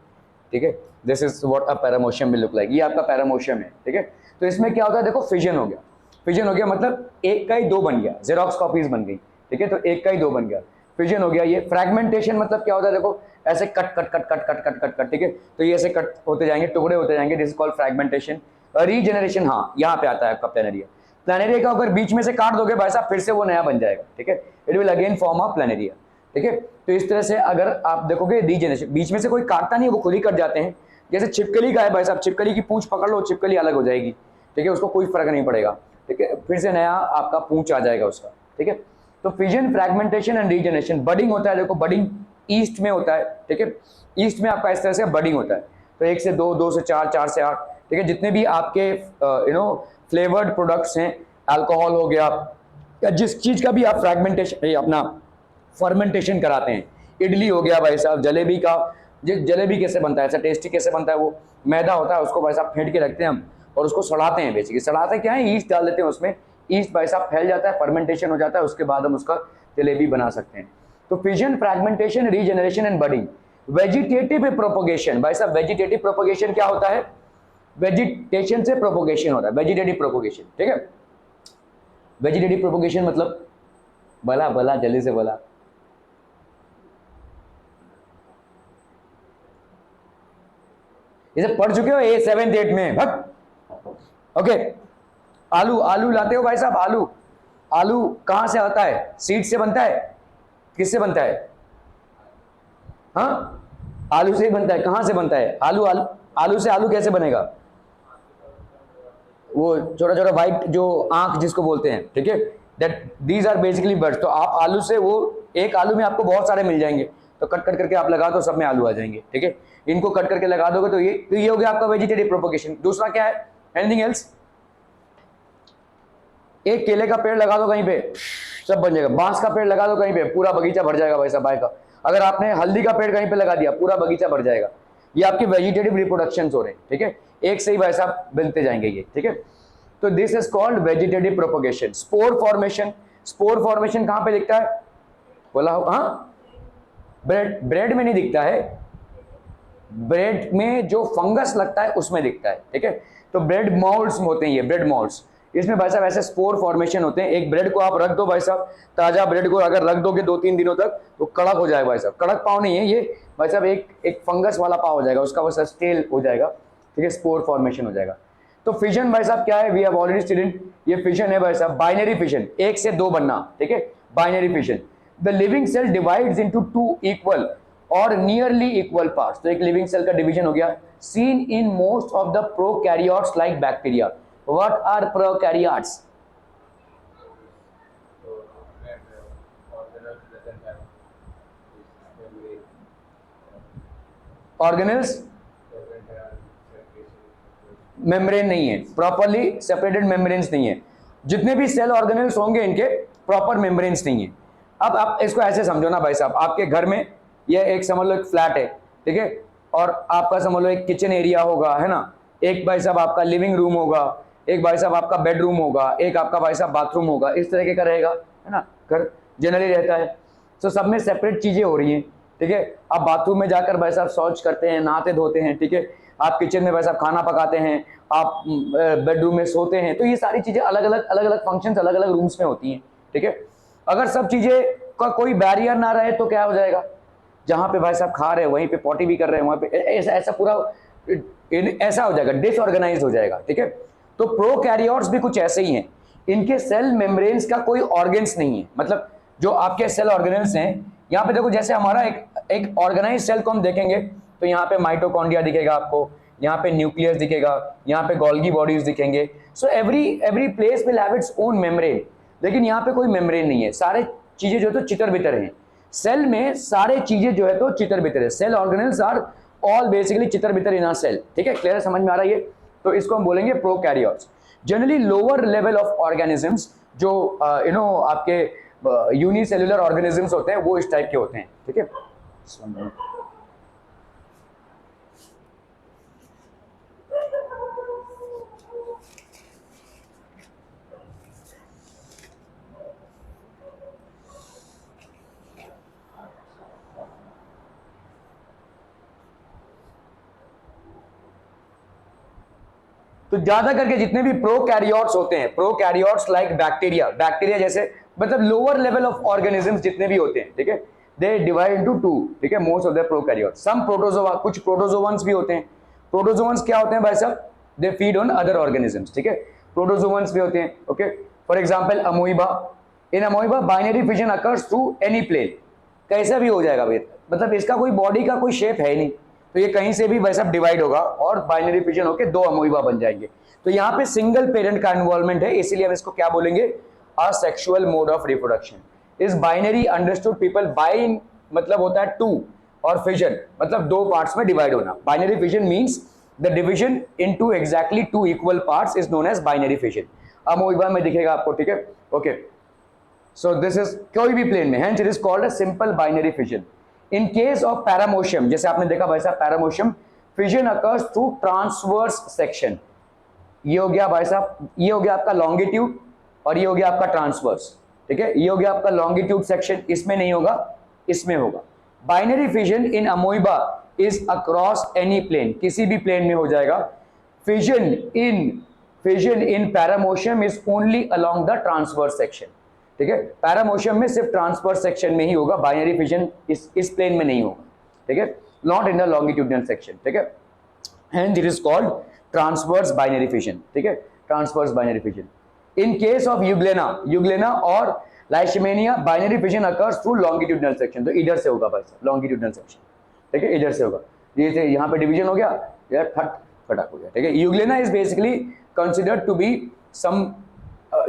Speaker 1: ठीक है, this is what a paramecium will look like, ये आपका पैरामोशियम है। ठीक है, तो इसमें क्या होता है, देखो फिजन हो गया, फिजन हो गया मतलब एक का ही दो बन गया, जेरोक्स कॉपीज बन गई। ठीक है, तो एक का ही दो बन गया, फिजन हो गया। ये फ्रैगमेंटेशन मतलब क्या होता है, देखो ऐसे cut cut cut cut cut cut cut cut. ठीक है, तो ये ऐसे कट होते जाएंगे, टुकड़े होते जाएंगे, this is called fragmentation. Regeneration, हाँ यहाँ पे आता है आपका प्लेनेरिया। प्लेनेरिया का अगर बीच में से काट दोगे भाई साहब फिर से वो नया बन जाएगा, ठीक है, it will again form a planaria, ठीक है। तो इस तरह से अगर आप देखोगे रीजेनरेशन, बीच में से कोई काटता नहीं है, वो खुद ही कट जाते हैं। जैसे छिपकली का है भाई साहब, छिपकली की पूंछ पकड़ लो, छिपकली अलग हो जाएगी, ठीक है, उसको कोई फर्क नहीं पड़ेगा, ठीक है, फिर से नया आपका पूंछ आ जाएगा उसका, ठीक है। तो fission, fragmentation and regeneration, budding होता है, देखो बडिंग ईस्ट में होता है, ठीक है, ईस्ट में आपका इस तरह से बडिंग होता है। तो 1 से 2, 2 से 4, 4 से 8, ठीक है, जितने भी आपके फ्लेवर्ड प्रोडक्ट्स हैं, अल्कोहल हो गया या जिस चीज का भी आप फ्रैगमेंटेशन अपना फर्मेंटेशन कराते हैं, इडली हो गया भाई साहब, जलेबी का, जलेबी कैसे बनता है, ऐसा टेस्टी कैसे बनता है, वो मैदा होता है, उसको भाई साहब फेंट के रखते हैं हम और उसको सड़ाते हैं, बेसिकली सड़ाते क्या है, ईस्ट डाल देते हैं उसमें, ईस्ट भाई साहब फैल जाता है, फर्मेंटेशन हो जाता है, उसके बाद हम उसका जलेबी बना सकते हैं। तो fission, fragmentation, regeneration and budding. Vegetative propagation, भाई साहब वेजिटेटिव प्रोपोगेशन क्या होता है, वेजिटेशन से प्रोपोगेशन होता है, वेजिटेटिव प्रोपोगेशन, ठीक है। वेजिटेटिव प्रोपोगेशन मतलब, भला भला जल्दी से बोला, इसे पढ़ चुके हो ए 7th 8th में, भक्त ओके। आलू, आलू लाते हो भाई साहब, आलू, आलू कहां से आता है, सीड से बनता है, किससे बनता है, हाँ आलू से ही बनता है, कहां से बनता है, आलू, आलू, आलू से आलू कैसे बनेगा, वो छोटा छोटा व्हाइट जो आंख जिसको बोलते हैं, ठीक है, that these are basically birds. तो आप आलू से, वो एक आलू में आपको बहुत सारे मिल जाएंगे, तो कट कट करके आप लगा दो, सब में आलू आ जाएंगे, ठीक है, इनको कट करके लगा दोगे तो ये हो गया आपका वेजिटेटिव प्रोपोगेशन। दूसरा क्या है, एनीथिंग एल्स, एक केले का पेड़ लगा दो कहीं पे, सब बन जाएगा, बांस का पेड़ लगा दो कहीं पे, पूरा बगीचा भर जाएगा भाई साहब भाई का। अगर आपने हल्दी का पेड़ कहीं पे लगा दिया, पूरा बगीचा भर जाएगा। ये आपके वेजिटेटिव रिप्रोडक्शन हो रहे हैं, ठीक है, एक से ही भाई साहब बनते जाएंगे ये, ठीक है। तो this is called vegetative propagation. Spore formation, spore formation कहां पे दिखता है, बोला हो, हाँ ब्रेड, ब्रेड में नहीं दिखता है, ब्रेड में जो फंगस लगता है उसमें दिखता है, ठीक है। तो ब्रेड मॉल्ड्स होते हैं ये, ब्रेड मॉल्ड्स, इसमें भाई साहब ऐसे स्पोर फॉर्मेशन होते हैं। एक ब्रेड को आप रख दो भाई साहब, ताजा ब्रेड को अगर रख दोगे 2-3 दिनों तक तो कड़क हो जाएगा भाई साहब, कड़क पाव नहीं है ये भाई साहब, एक फंगस वाला पाव हो जाएगा, उसका वैसा स्टेल हो जाएगा, ठीक है, स्पोर फॉर्मेशन हो जाएगा। तो फिजन भाई साहब क्या है, वी हैव ऑलरेडी स्टडीड, ये फिजन है भाई साहब, बाइनरी फिजन, 1 से 2 बनना, ठीक है, binary fission. The living cell divides into 2 equal और नियरली इक्वल पार्ट्स। तो एक लिविंग सेल का डिवीजन हो गया, seen in most of the prokaryotes like bacteria. What are prokaryotes, organelles, membrane नहीं है, प्रॉपरली सेपरेटेड मेम्ब्रेन्स नहीं है, जितने भी सेल ऑर्गेनेल्स होंगे इनके प्रॉपर मेम्ब्रेन्स नहीं है। अब आप इसको ऐसे समझो ना भाई साहब, आपके घर में ये एक समझ लो एक फ्लैट है, ठीक है, और आपका समझ लो एक किचन एरिया होगा, है ना, एक भाई साहब आपका लिविंग रूम होगा, एक भाई साहब आपका बेडरूम होगा, एक आपका भाई साहब बाथरूम होगा, इस तरह का रहेगा, है ना, घर जनरली रहता है। तो सब में सेपरेट चीजें हो रही हैं, ठीक है। आप बाथरूम में जाकर भाई साहब शौच करते हैं, नहाते धोते हैं, ठीक है, आप किचन में भाई साहब खाना पकाते हैं, आप बेडरूम में सोते हैं, तो ये सारी चीजें अलग अलग फंक्शंस अलग अलग रूम्स में होती हैं, ठीक है। अगर सब चीजें का कोई बैरियर ना रहे तो क्या हो जाएगा, जहां पे भाई साहब खा रहे हैं वहीं पे पॉटी भी कर रहे हैं, वहां पे ऐसा पूरा ऐसा हो जाएगा, डिसऑर्गेनाइज हो जाएगा, ठीक है। तो प्रोकैरियोट्स भी कुछ ऐसे ही हैं, इनके सेल मेम्ब्रेन्स का कोई ऑर्गेन्स नहीं है, मतलब जो आपके सेल ऑर्गेनेल्स हैं, यहाँ पे देखो जैसे हमारा एक ऑर्गेनाइज सेल को हम देखेंगे तो यहाँ पे माइटोकॉन्ड्रिया दिखेगा आपको, यहाँ पे न्यूक्लियस दिखेगा, यहाँ पे गोल्गी बॉडीज दिखेंगे। So every place will have its own membrane, लेकिन यहाँ पे कोई मेम्ब्रेन नहीं है, सारे चीजें जो है तो चितर बितर हैं। सेल में सारे चीजें जो है तो चितर बितर है, cell organelles are all basically चितर बितर इन अ सेल, ठीक है, क्लियर समझ में आ रहा है ये। तो इसको हम बोलेंगे prokaryotes. Generally lower level of organisms जो आपके यूनिसेल्युलर ऑर्गेनिजम्स होते हैं वो इस टाइप के होते हैं, ठीक है। तो ज्यादा करके जितने भी प्रोकैरियोट्स होते हैं, प्रोकैरियोट्स लाइक बैक्टीरिया, बैक्टीरिया जैसे मतलब लोअर लेवल ऑफ ऑर्गेनिजम्स जितने भी होते हैं, ठीक है, दे डिवाइड इनटू 2, ठीक है, most of the prokaryotes. Some protozoa, कुछ प्रोटोजोवंस भी होते हैं। प्रोटोजोवंस क्या होते हैं भाई साहब, they feed on other organisms, ठीक है। प्रोटोजोअन्स भी होते हैं, okay. For example amoeba, in amoeba binary fission occurs through any plane, कैसा भी हो जाएगा भाई, मतलब इसका कोई बॉडी का कोई शेप है नहीं, तो ये कहीं से भी वैसा डिवाइड होगा और बाइनरी फिजन होकर दो अमोइबा बन जाएंगे। तो यहाँ पे सिंगल पेरेंट का इन्वॉल्वमेंट है, इसीलिए हम इसको क्या बोलेंगे, असेक्सुअल मोड ऑफ रिप्रोडक्शन। इस बाइनरी अंडरस्टूड पीपल, बाइन मतलब होता है टू और फिजन मतलब दो पार्ट्स में डिवाइड होना। Binary fission means the division into exactly two equal parts is known as binary fission. Amoeba में दिखेगा आपको, ठीक है, ओके। सो दिस इज कोई भी प्लेन में, hence it is called a simple binary fission. In case of paramecium, जैसे आपने देखा भाई साहब paramecium, fission occurs through transverse section. ये हो गया भाई साहब, ये हो गया आपका लॉन्गिट्यूड और ये हो गया आपका ट्रांसवर्स, ठीक है। ये हो गया आपका लॉन्गिट्यूड सेक्शन, इसमें नहीं होगा, इसमें होगा। Binary fission in amoeba is across any plane, किसी भी प्लेन में हो जाएगा। Fission in paramecium is only along the transverse section, ठीक है। पैरामोशियम में सिर्फ ट्रांसवर्स सेक्शन में ही होगा, बाइनरी फिजन इस प्लेन में नहीं होगा, ठीक है, not in the longitudinal section, ठीक है। And it is called transverse binary fission, ठीक है, transverse binary fission. In case of euglena और leishmania, binary fission occurs through longitudinal section, तो इधर से होगा भाई साहब लॉन्गिट्यूडनल सेक्शन, ठीक है, इधर से होगा। जैसे यहाँ पे डिवीजन हो गया, यार फटाक हो गया, ठीक है। Euglena is basically considered to be some,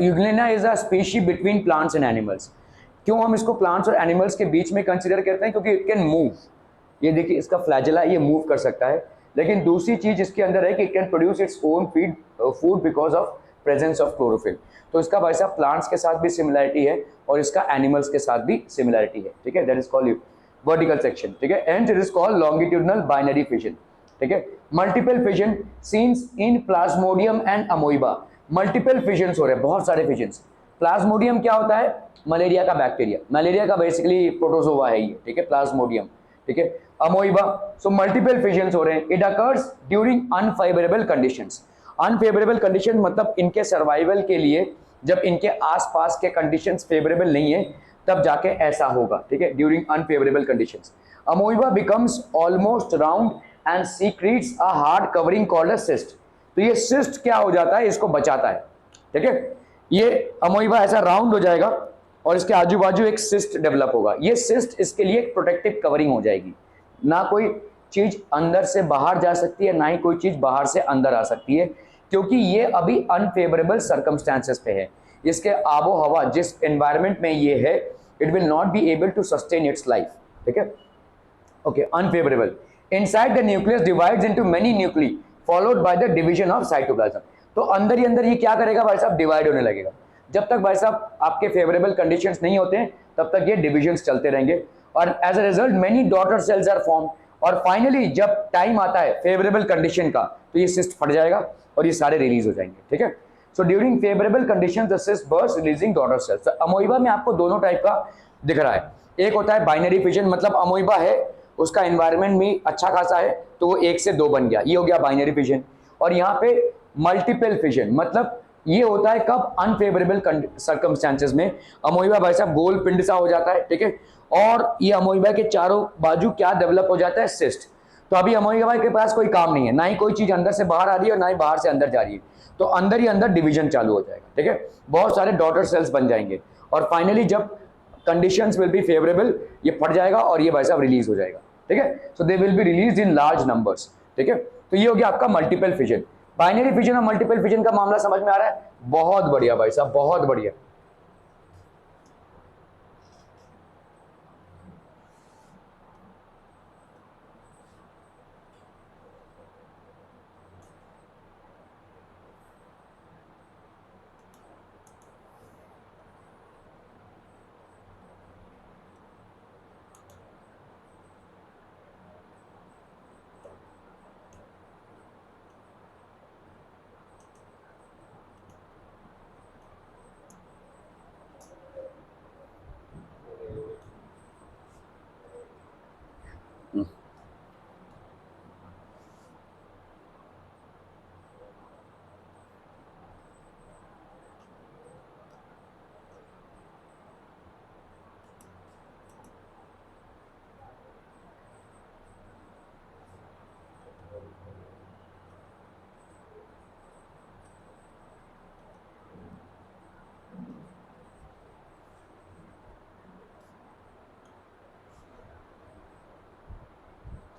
Speaker 1: Euglena is a species between plants and animals. क्यों हम इसको प्लांट्स और एनिमल्स के बीच में कंसिडर करते हैं, क्योंकि इट कैन मूव। ये देखिए इसका फ्लैजेला, ये मूव कर सकता है। लेकिन दूसरी चीज इसके अंदर है कि it can produce its own food because of presence of chlorophyll. तो इसका भाई साहब प्लांट्स के साथ भी सिमिलैरिटी है और इसका एनिमल्स के साथ भी सिमिलैरिटी है, ठीक है। That is called vertical section, ठीक है। And it is called longitudinal binary fission, ठीक है। Multiple fission seen in plasmodium and amoeba, multiple fissions हो रहे हैं, बहुत सारे फिजन्स। प्लाज्मोडियम क्या होता है, मलेरिया का बैक्टीरिया, मलेरिया का बेसिकली प्रोटोजोआ है ये, ठीक है, प्लाज्मोडियम, ठीक है। अमोइबा, सो मल्टीपल फिजन्स हो रहे हैं। It occurs during unfavourable conditions. Unfavourable condition मतलब इनके सर्वाइवल के लिए जब इनके आसपास के कंडीशंस फेवरेबल नहीं है तब जाके ऐसा होगा, ठीक है, during unfavourable conditions. Amoeba becomes almost round and secretes a hard covering called a cyst. तो ये सिस्ट क्या हो जाता है, इसको बचाता है, ठीक है। ये अमोइबा ऐसा राउंड हो जाएगा और इसके आजू बाजू एक सिस्ट डेवलप होगा। ये सिस्ट इसके लिए एक प्रोटेक्टिव कवरिंग हो जाएगी, ना कोई चीज अंदर से बाहर जा सकती है, ना ही कोई चीज बाहर से अंदर आ सकती है, क्योंकि ये अभी अनफेवरेबल सर्कमस्टेंसेस पे है। इसके आबो हवा जिस एनवायरनमेंट में ये है, it will not be able to sustain its life, ठीक है, okay, unfavourable. Inside the nucleus divides into many nuclei followed by the division of cytoplasm. तो अंदर ही अंदर ये क्या करेगा भाई साहब, डिवाइड होने लगेगा। जब तक भाई साहब आपके फेवरेबल कंडीशंस नहीं होते हैं तब तक ये डिविजन्स चलते रहेंगे और as a result many daughter cells are form. और फाइनली जब टाइम आता है फेवरेबल कंडीशन का तो ये सिस्ट फट जाएगा और ये सारे रिलीज हो जाएंगे, ठीक है। So during favourable conditions the cyst burst releasing daughter cells. Amoeba में आपको दोनों टाइप का दिख रहा है। एक होता है बाइनरी फिजन, मतलब अमोइबा है उसका एनवायरनमेंट भी अच्छा खासा है तो वो एक से दो बन गया, ये हो गया बाइनरी फिजन। और यहाँ पे मल्टीपल फिजन मतलब ये होता है कब, अनफेवरेबल सर्कमस्टेंसेस में। अमोइबा भाई साहब गोल पिंड सा हो जाता है, ठीक है, और ये अमोइबा के चारों बाजू क्या डेवलप हो जाता है, सिस्ट। तो अभी अमोइबा के पास कोई काम नहीं है, ना ही कोई चीज अंदर से बाहर आ रही है और ना ही बाहर से अंदर जा रही है, तो अंदर ही अंदर डिवीजन चालू हो जाएगा, ठीक है, बहुत सारे डॉटर सेल्स बन जाएंगे और फाइनली जब कंडीशंस विल बी फेवरेबल ये फट जाएगा और ये भाई साहब रिलीज हो जाएगा, ठीक है। So they will be release in large numbers, ठीक है। तो ये हो गया आपका मल्टीपल फिजन। बाइनरी फिजन और मल्टीपल फिजन का मामला समझ में आ रहा है, बहुत बढ़िया भाई साहब, बहुत बढ़िया।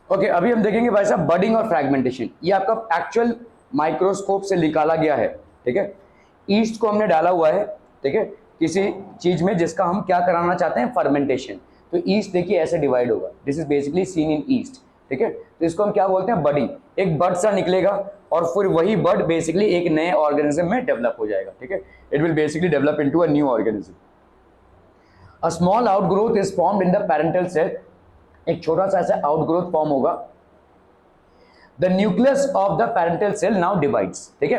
Speaker 1: ओके अभी हम देखेंगे भाई साहब बडिंग और फ्रैगमेंटेशन। ये आपका एक्चुअल माइक्रोस्कोप से निकाला गया है, ठीक है। ईस्ट को हमने डाला हुआ है, ठीक है, किसी चीज में जिसका हम क्या कराना चाहते हैं, फर्मेंटेशन। तो ईस्ट देखिए ऐसे डिवाइड होगा, this is basically seen in east, ठीक है। तो इसको हम क्या बोलते हैं, बडिंग। एक बड सा निकलेगा और फिर वही बड बेसिकली एक नए ऑर्गेनिज्म में डेवलप हो जाएगा, ठीक है। It will basically develop into a new organism. A small outgrowth is formed in the parental cell. एक छोटा सा ऐसा आउटग्रोथ फॉर्म होगा। The nucleus of the parental cell now divides, ठीक है,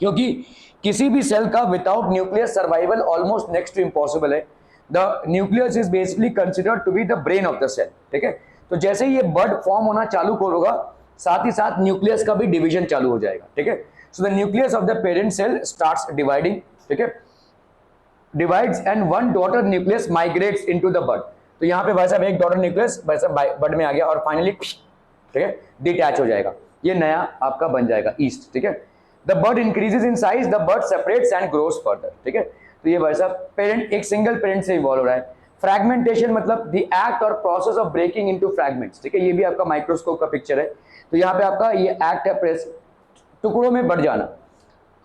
Speaker 1: क्योंकि किसी भी सेल का without nucleus survival almost next to impossible है। The nucleus is basically considered to be the brain of the cell, ठीक है। तो जैसे ये बड फॉर्म होना चालू होगा, साथ ही साथ न्यूक्लियस का भी डिवीजन चालू हो जाएगा, ठीक है। So the nucleus of the parent cell starts dividing, ठीक है, divides and one daughter nucleus migrates into the bud. तो यहाँ पे भाई साहब एक डॉटर न्यूक्लियस भाई साहब बड में आ गया और फाइनली, ठीक है, डिटैच हो जाएगा, ये नया आपका बन जाएगा ईस्ट, ठीक है। The bud increases in size, the bud separates and grows further, ठीक है। तो ये भाई साहब पेरेंट, एक सिंगल पेरेंट से इवॉल्व हो रहा है। फ्रैगमेंटेशन मतलब द एक्ट और process of breaking into fragments, ठीक है। ये भी आपका माइक्रोस्कोप का पिक्चर है। तो यहाँ पे आपका ये एक्ट है प्रेस, टुकड़ों में बढ़ जाना।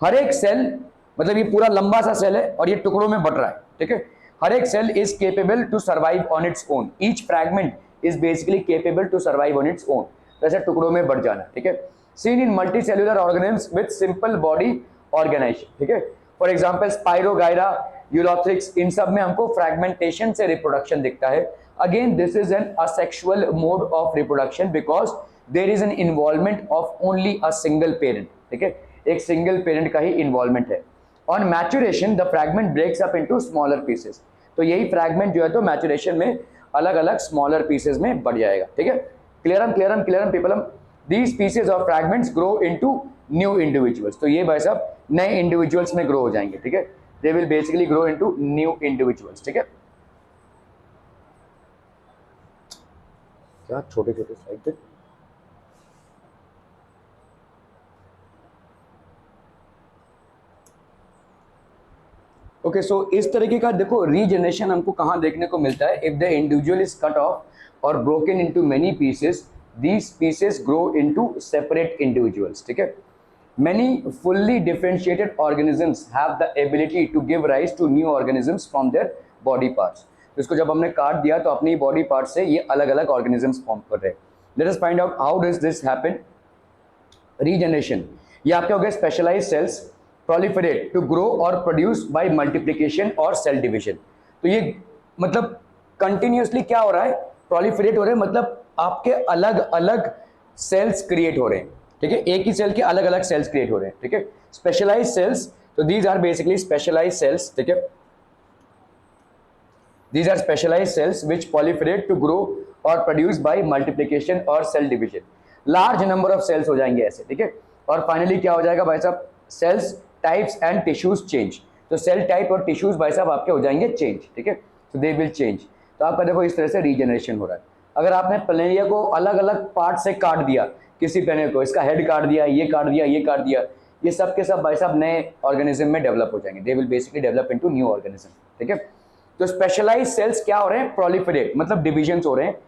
Speaker 1: हर एक सेल, मतलब ये पूरा लंबा सा सेल है और ये टुकड़ों में बढ़ रहा है, ठीक है। हर एक cell is capable to survive on its own, each fragment is basically capable to survive on its own. तो ऐसे टुकड़ों में बढ़ जाना, ठीक है। Seen in multicellular organisms with simple body organisation, ठीक है। फॉर एग्जांपल स्पाइरोगायरा, यूलोथ्रिक्स, इन सब में हमको फ्रैगमेंटेशन से रिप्रोडक्शन दिखता है। Again this is an asexual mode of reproduction because there is an involvement of only a single parent, ठीक है, एक सिंगल पेरेंट का ही इन्वॉल्वमेंट है। On maturation the fragment breaks up into smaller pieces. तो यही फ्रैगमेंट जो है तो मैचुरेशन में अलग अलग स्मॉलर पीसेस में बढ़ जाएगा, ठीक है। क्लियरम पीपलम, these pieces of fragments grow into new individuals. तो ये भाई साहब नए इंडिविजुअल्स में ग्रो हो जाएंगे, ठीक है। They will basically grow into new individuals, ठीक है। क्या छोटे छोटे स्लाइड थे। ओके सो इस तरीके का देखो रीजनरेशन हमको कहाँ देखने को मिलता है। If the individual is cut off और broken into many pieces, these pieces grow into separate individuals, ठीक है। Many fully differentiated organisms have the ability to give rise to new organisms from their body parts. तो इसको जब हमने काट दिया तो अपनी बॉडी पार्ट से ये अलग अलग ऑर्गेनिजम्स फॉर्म कर रहे हैं। Let us find out how does this happen. Regeneration, ये आपके हो गए specialised cells proliferate to grow or produce by multiplication और सेल डिविजन। तो ये मतलब कंटिन्यूसली क्या हो रहा है, proliferate हो रहे हैं, मतलब आपके अलग अलग सेल्स क्रिएट हो रहे हैं, ठीक है। एक ही सेल के अलग अलग सेल्स क्रिएट हो रहे हैं, ठीक है। स्पेशलाइज्ड सेल्स, तो these are basically specialised cells, ठीक है। These are specialized cells which proliferate to grow or produce by multiplication और cell division। Large number of cells हो जाएंगे ऐसे, ठीक है। और फाइनली क्या हो जाएगा भाई साहब, cells types and tissues change. तो सेल टाइप और टिश्यूज भाई साहब आपके हो जाएंगे चेंज, ठीक है। तो दे विल चेंज। तो आपका देखो इस तरह से रीजनरेशन हो रहा है। अगर आपने प्लेनिया को अलग अलग पार्ट से काट दिया, किसी प्लेनिया को इसका हेड काट दिया, ये काट दिया, ये काट दिया, ये सब के सब भाई साहब नए ऑर्गेनिज्म में डेवलप हो जाएंगे। दे will basically develop into new organism, ठीक है। तो स्पेशलाइज्ड सेल्स क्या हो रहे हैं, प्रोलिफरेट मतलब डिविजन्स हो रहे हैं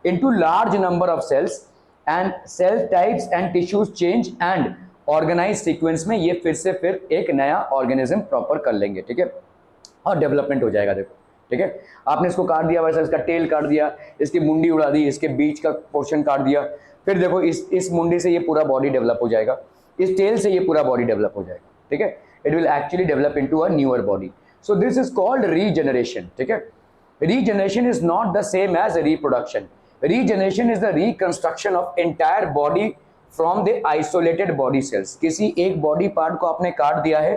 Speaker 1: into large number of cells and cell types and tissues change and organise sequence में ये फिर से फिर एक नया ऑर्गेनिज्म प्रॉपर कर लेंगे, ठीक है, और डेवलपमेंट हो जाएगा। देखो, ठीक है, आपने इसको काट दिया वैसे इसका टेल काट दिया, इसकी मुंडी उड़ा दी, इसके बीच का पोर्शन काट दिया, फिर देखो इस मुंडी से ये पूरा बॉडी डेवलप हो जाएगा, इस टेल से ये पूरा बॉडी डेवलप हो जाएगा, ठीक है। It will actually develop into a newer body. So this is called regeneration, ठीक है। Regeneration is not the same as reproduction. Regeneration is the reconstruction of entire body from the isolated body cells. किसी एक body part को आपने काट दिया है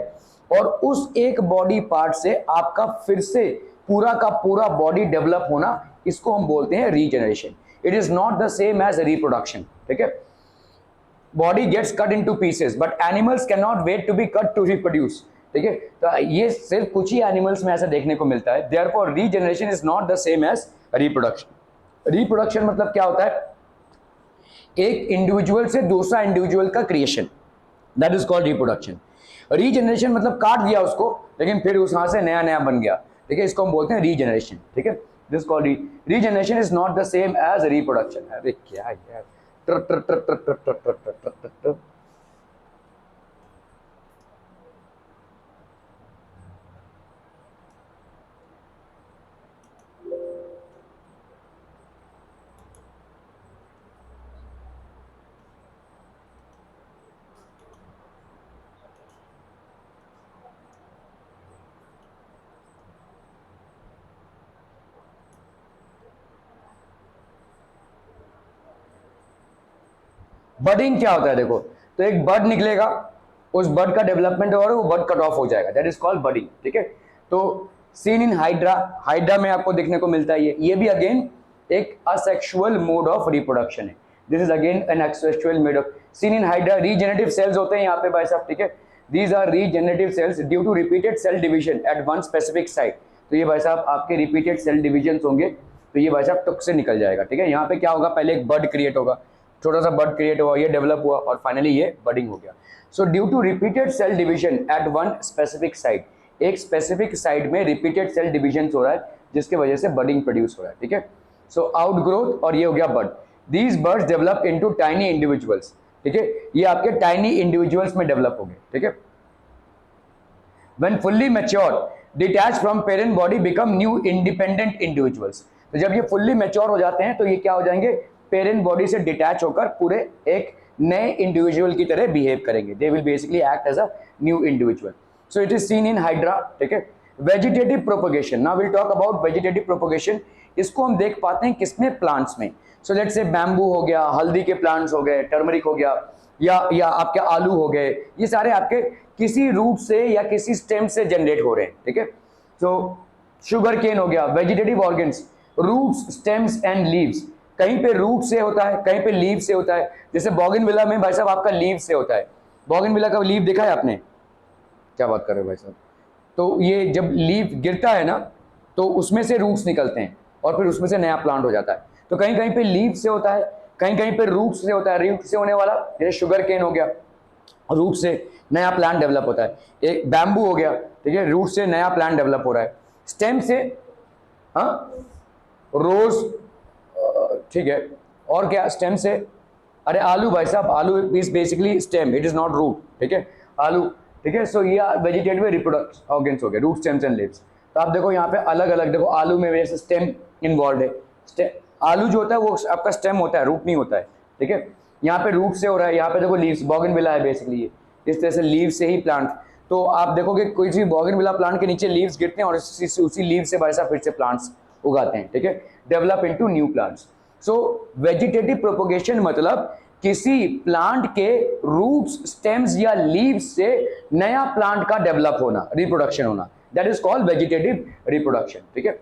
Speaker 1: और उस एक बॉडी पार्ट से आपका फिर से पूरा का पूरा बॉडी डेवलप होना, इसको हम बोलते हैं regeneration. It is not the same as reproduction, ठीक है। Body gets cut into pieces but animals can not wait to be cut to reproduce, ठीक है। तो ये सिर्फ कुछ ही एनिमल्स में ऐसा देखने को मिलता है। Therefore regeneration is not the same as reproduction. Reproduction मतलब क्या होता है, एक इंडिविजुअल से दूसरा इंडिविजुअल का creation, that is called reproduction. Regeneration मतलब काट दिया उसको लेकिन फिर वहां से नया नया बन गया, ठीक है, इसको हम बोलते हैं रीजनरेशन, ठीक है। This called regeneration is not the same as reproduction. अरे क्या यार, ट्र ट्र ट्र ट्र ट्र ट्र ट्र ट्र ट्र ट्र ट्र। बडिंग क्या होता है देखो, तो एक बर्ड निकलेगा, उस बर्ड का डेवलपमेंट होगा, वो बर्ड कट ऑफ हो जाएगा, दैट इज कॉल्ड बडिंग। ठीक है, तो सीन इन हाइड्रा, हाइड्रा में आपको देखने को मिलता है ये भी अगेन एक असेक्सुअल मोड ऑफ रिप्रोडक्शन है। This is again an asexual mode of seen in Hydra. Regenerative cells होते हैं यहाँ पे भाई साहब, ठीक है, these are regenerative cells due to repeated cell division at one specific site. तो ये भाई साहब आपके रिपीटेड सेल डिवीजन होंगे, तो ये भाई साहब टुक से निकल जाएगा। ठीक है, यहाँ पे क्या होगा, पहले एक बर्ड क्रिएट होगा, छोटा सा बर्ड क्रिएट हुआ, ये डेवलप हुआ और फाइनली ये बडिंग हो गया। So due to repeated cell division at one specific site, एक स्पेसिफिक साइट में रिपीटेड सेल डिवीजन हो रहा है जिसकी वजह से बडिंग प्रोड्यूस हो रहा है। ठीक है, सो आउटग्रोथ और ये हो गया bird. These birds develop into tiny individuals. ठीक है, ये आपके टाइनी इंडिविजुअल्स में डेवलप हो गए। ठीक है, when fully mature detach from parent body become new independent individuals. तो जब ये फुल्ली मैच्योर हो जाते हैं तो ये क्या हो जाएंगे, पेरेंट बॉडी से डिटैच होकर पूरे एक नए इंडिविजुअल की तरह बिहेव करेंगे। They will basically act as a new individual. So it is seen in Hydra. ठीक है, vegetative propagation, now will talk about vegetative propagation. इसको हम देख पाते हैं किसमें, प्लांट्स में। सो लेट्स से बैम्बू हो गया, हल्दी के प्लांट्स हो गए, टर्मरिक हो गया, या आपके आलू हो गए, ये सारे आपके किसी रूट से या किसी स्टेम से जनरेट हो रहे हैं। ठीक है, सो शुगर केन हो गया, vegetative organs, roots, stems and leaves. कहीं पे रूट से होता है, कहीं पे लीव से होता है। जैसे बोगनविला में भाई साहब आपका लीव से होता है। बोगनविला का लीव देखा है आपने? क्या बात कर रहे हो भाई साहब? तो ये जब लीव गिरता है ना, तो उसमें से रूट्स निकलते हैं और फिर उसमें से नया प्लांट हो जाता है। तो कहीं कहीं पे लीव से होता है, कहीं कहीं पे रूट से होता है। रूट से होने वाला जैसे शुगर केन हो गया, रूट से नया प्लांट डेवलप होता है। एक बैम्बू हो गया, ठीक है, रूट से नया प्लांट डेवलप हो रहा है। स्टेम से, हाँ, रोज, ठीक है, और क्या स्टेम से, अरे आलू भाई साहब, आलू is basically stem, it is not root. ठीक है, आलू, ठीक है। सो ये वेजिटेटिव रिप्रोडक्शन ऑर्गन्स हो गए, रूट, स्टेम्स एंड लीव्स। तो आप देखो यहाँ पे अलग अलग, देखो आलू में जैसे स्टेम इन्वॉल्व है। आलू जो होता है वो आपका स्टेम होता है, रूट नहीं होता है। ठीक है, यहाँ पे रूट से हो रहा है, यहाँ पे देखो लीव्स, बोगनविला है बेसिकली ये, इस तरह से लीव से ही प्लांट। तो आप देखोगे कोई भी बोगनविला प्लांट के नीचे लीव्स गिरते हैं और उसी लीव से भाई साहब फिर से प्लांट्स उगाते हैं। ठीक है, डेवलप इनटू न्यू प्लांट्स। सो वेजिटेटिव प्रोपोगेशन मतलब किसी प्लांट के रूट्स, स्टेम्स या लीव्स से नया प्लांट का डेवलप होना, रिप्रोडक्शन होना, that is called vegetative reproduction. ठीक है,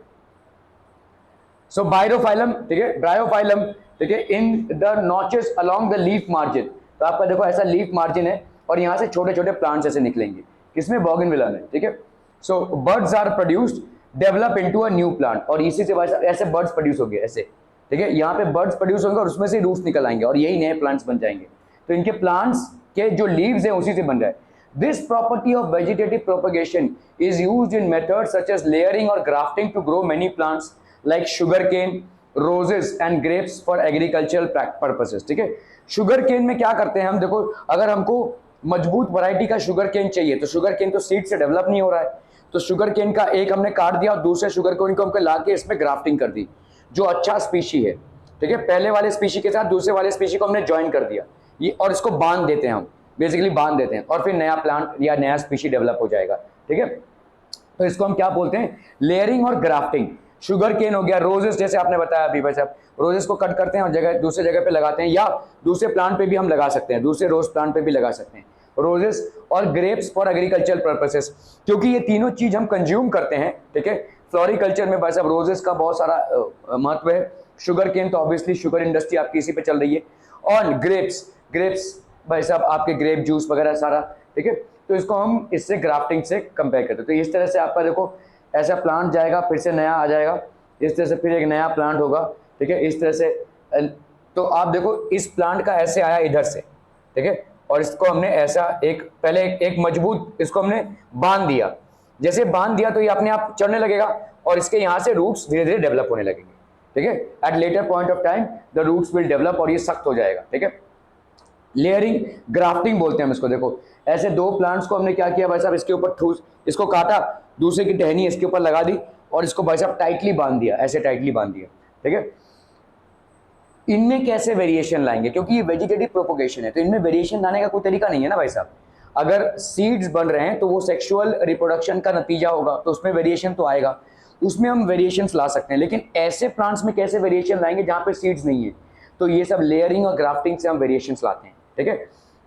Speaker 1: सो बायरोफाइलम, ठीक है, ब्रायोफाइलम, ठीक है, in the notches along the leaf margin. तो आपका देखो ऐसा लीफ मार्जिन है और यहाँ से छोटे छोटे प्लांट्स ऐसे निकलेंगे, किसमें, बोगनविला में। ठीक है, so buds are produced, develop into a new plant, और इसी से ऐसे बर्ड्स प्रोड्यूस होंगे ऐसे। ठीक है, यहाँ पे बर्ड्स प्रोड्यूस होंगे और उसमें से रूट्स निकल आएंगे और यही नए प्लांट्स बन जाएंगे। तो इनके प्लांट्स के जो लीव्स हैं उसी से बन रहा है। This property of vegetative propagation is used in methods such as layering और grafting to grow many plants like sugarcane, roses and grapes for agricultural purposes. ठीक है, शुगर केन में क्या करते हैं हम, देखो अगर हमको मजबूत वैरायटी का शुगर केन चाहिए तो शुगर केन तो सीड से डेवलप नहीं हो रहा है, तो शुगर केन का एक हमने काट दिया और दूसरे शुगर केन को हमको ला के इसमें ग्राफ्टिंग कर दी, जो अच्छा स्पीशी है। ठीक है, पहले वाले स्पीशी के साथ दूसरे वाले स्पीशी को हमने ज्वाइन कर दिया, ये, और इसको बांध देते हैं हम, बेसिकली बांध देते हैं और फिर नया प्लांट या नया स्पीशी डेवलप हो जाएगा। ठीक है, तो इसको हम क्या बोलते हैं, लेयरिंग और ग्राफ्टिंग। शुगर केन हो गया, रोजेस जैसे आपने बताया अभी भाई साहब, रोजेस को कट करते हैं और जगह दूसरे जगह पे लगाते हैं, या दूसरे प्लांट पे भी हम लगा सकते हैं, दूसरे रोज प्लांट पे भी लगा सकते हैं रोजेस, और ग्रेप्स फॉर एग्रीकल्चरल पर्पसेस, क्योंकि ये तीनों चीज हम कंज्यूम करते हैं। ठीक है, फ्लोरिकल्चर में भाई साहब रोजेस का बहुत सारा महत्व है, शुगर केन तो ऑब्वियसली शुगर इंडस्ट्री आपकी इसी पे चल रही है, और ग्रेप्स भाई साहब आपके ग्रेप जूस वगैरह सारा। ठीक है, तो इसको हम इससे ग्राफ्टिंग से कंपेयर करते हैं। तो इस तरह से आपका देखो ऐसा प्लांट जाएगा, फिर से नया आ जाएगा, इस तरह से फिर एक नया प्लांट होगा। ठीक है, इस तरह से, तो आप देखो इस प्लांट का ऐसे आया इधर से, ठीक है, और इसको हमने ऐसा एक पहले एक मजबूत इसको हमने बांध दिया, जैसे बांध दिया तो ये अपने आप चढ़ने लगेगा और इसके यहाँ से रूट्स धीरे धीरे डेवलप होने लगेंगे, ठीक है। At later point of time the roots will develop और ये सख्त हो जाएगा, ठीक है। लेयरिंग, ग्राफ्टिंग बोलते हैं हम इसको। देखो ऐसे दो प्लांट्स को हमने क्या किया भाई साहब, इसके ऊपर ठूस, इसको काटा, दूसरे की टहनी इसके ऊपर लगा दी और इसको भाई साहब टाइटली बांध दिया, ऐसे टाइटली बांध दिया, ठीक है। इनमें कैसे वेरिएशन लाएंगे, क्योंकि ये वेजिटेटिव प्रोपोगेशन है तो इनमें वेरिएशन लाने का कोई तरीका नहीं है ना भाई साहब। अगर सीड्स बन रहे हैं तो वो सेक्सुअल रिप्रोडक्शन का नतीजा होगा तो उसमें वेरिएशन तो आएगा, उसमें हम वेरिएशंस ला सकते हैं। लेकिन ऐसे प्लांट्स में कैसे वेरिएशन लाएंगे जहां पे सीड्स नहीं है, तो ये सब लेयरिंग और ग्राफ्टिंग से हम वेरिएशंस लाते हैं, ठीक है।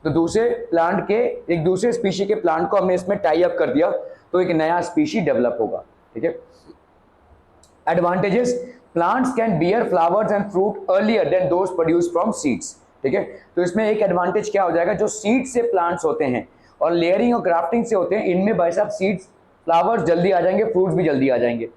Speaker 1: तो दूसरे प्लांट के, एक दूसरे स्पीशी के प्लांट को हमने इसमें टाई अप कर दिया तो एक नया स्पीशी डेवलप होगा, ठीक है। Advantages, plants can bear flowers and fruit earlier than those produce from seeds, ठीक है। तो इसमें एक एडवांटेज क्या हो जाएगा, जो सीड से प्लांट्स होते हैं और लेयरिंग और ग्राफ्टिंग से होते हैं, इनमें भाई साहब सीड्स, फ्लावर्स जल्दी आ जाएंगे, फ्रूट्स भी जल्दी आ जाएंगे।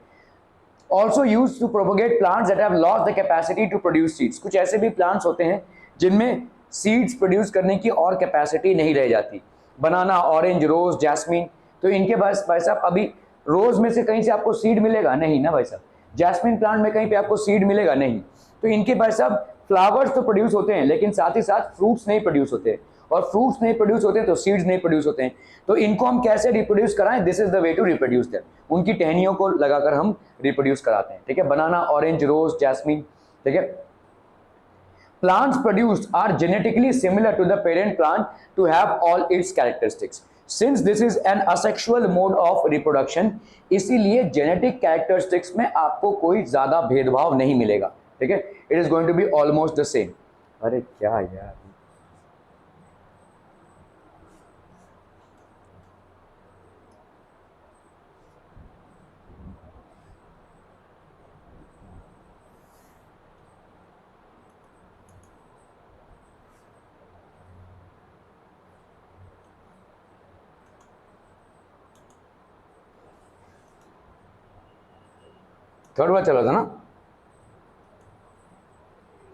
Speaker 1: Also use to propagate plants that have lost the capacity to produce seeds, कुछ ऐसे भी प्लांट्स होते हैं जिनमें सीड्स प्रोड्यूस करने की और कैपेसिटी नहीं रह जाती। बनाना, ऑरेंज, रोज, जैस्मिन, तो इनके पास भाई साहब अभी रोज में से कहीं से आपको सीड मिलेगा नहीं ना भाई साहब, जैस्मिन प्लांट में कहीं पे आपको सीड मिलेगा नहीं, तो इनके भाई साहब फ्लावर्स तो प्रोड्यूस होते हैं लेकिन साथ ही साथ फ्रूट्स नहीं प्रोड्यूस होते, और फ्रूट्स नहीं प्रोड्यूस होते हैं तो सीड्स नहीं प्रोड्यूस होते हैं। तो इनको हम कैसे रिप्रोड्यूस कराएं, this is the way to reproduce them, उनकी टहनियों को लगाकर हम रिप्रोड्यूस कराते हैं, ठीक है। बनाना, ऑरेंज, रोज, जैस्मिन, ठीक है। Plants produced are genetically similar to the parent plant to have all its characteristics. Since this is an asexual mode of reproduction, इसीलिए genetic characteristics में आपको कोई ज़्यादा भेदभाव नहीं मिलेगा, ठीक है। It is going to be almost the same. अरे क्या यार, थर्ड वाला चला था ना,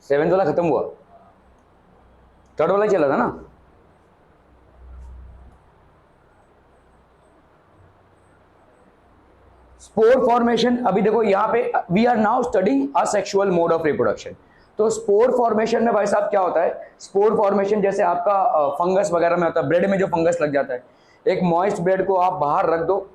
Speaker 1: सेवेंथ वाला खत्म हुआ, थर्ड वाला ही चला था ना। स्पोर फॉर्मेशन, अभी देखो यहाँ पे we are now studying asexual mode of reproduction. तो स्पोर फॉर्मेशन में भाई साहब क्या होता है, स्पोर फॉर्मेशन जैसे आपका फंगस वगैरह में होता है, ब्रेड में जो फंगस लग जाता है, एक मॉइस्ट ब्रेड को आप बाहर रख दो,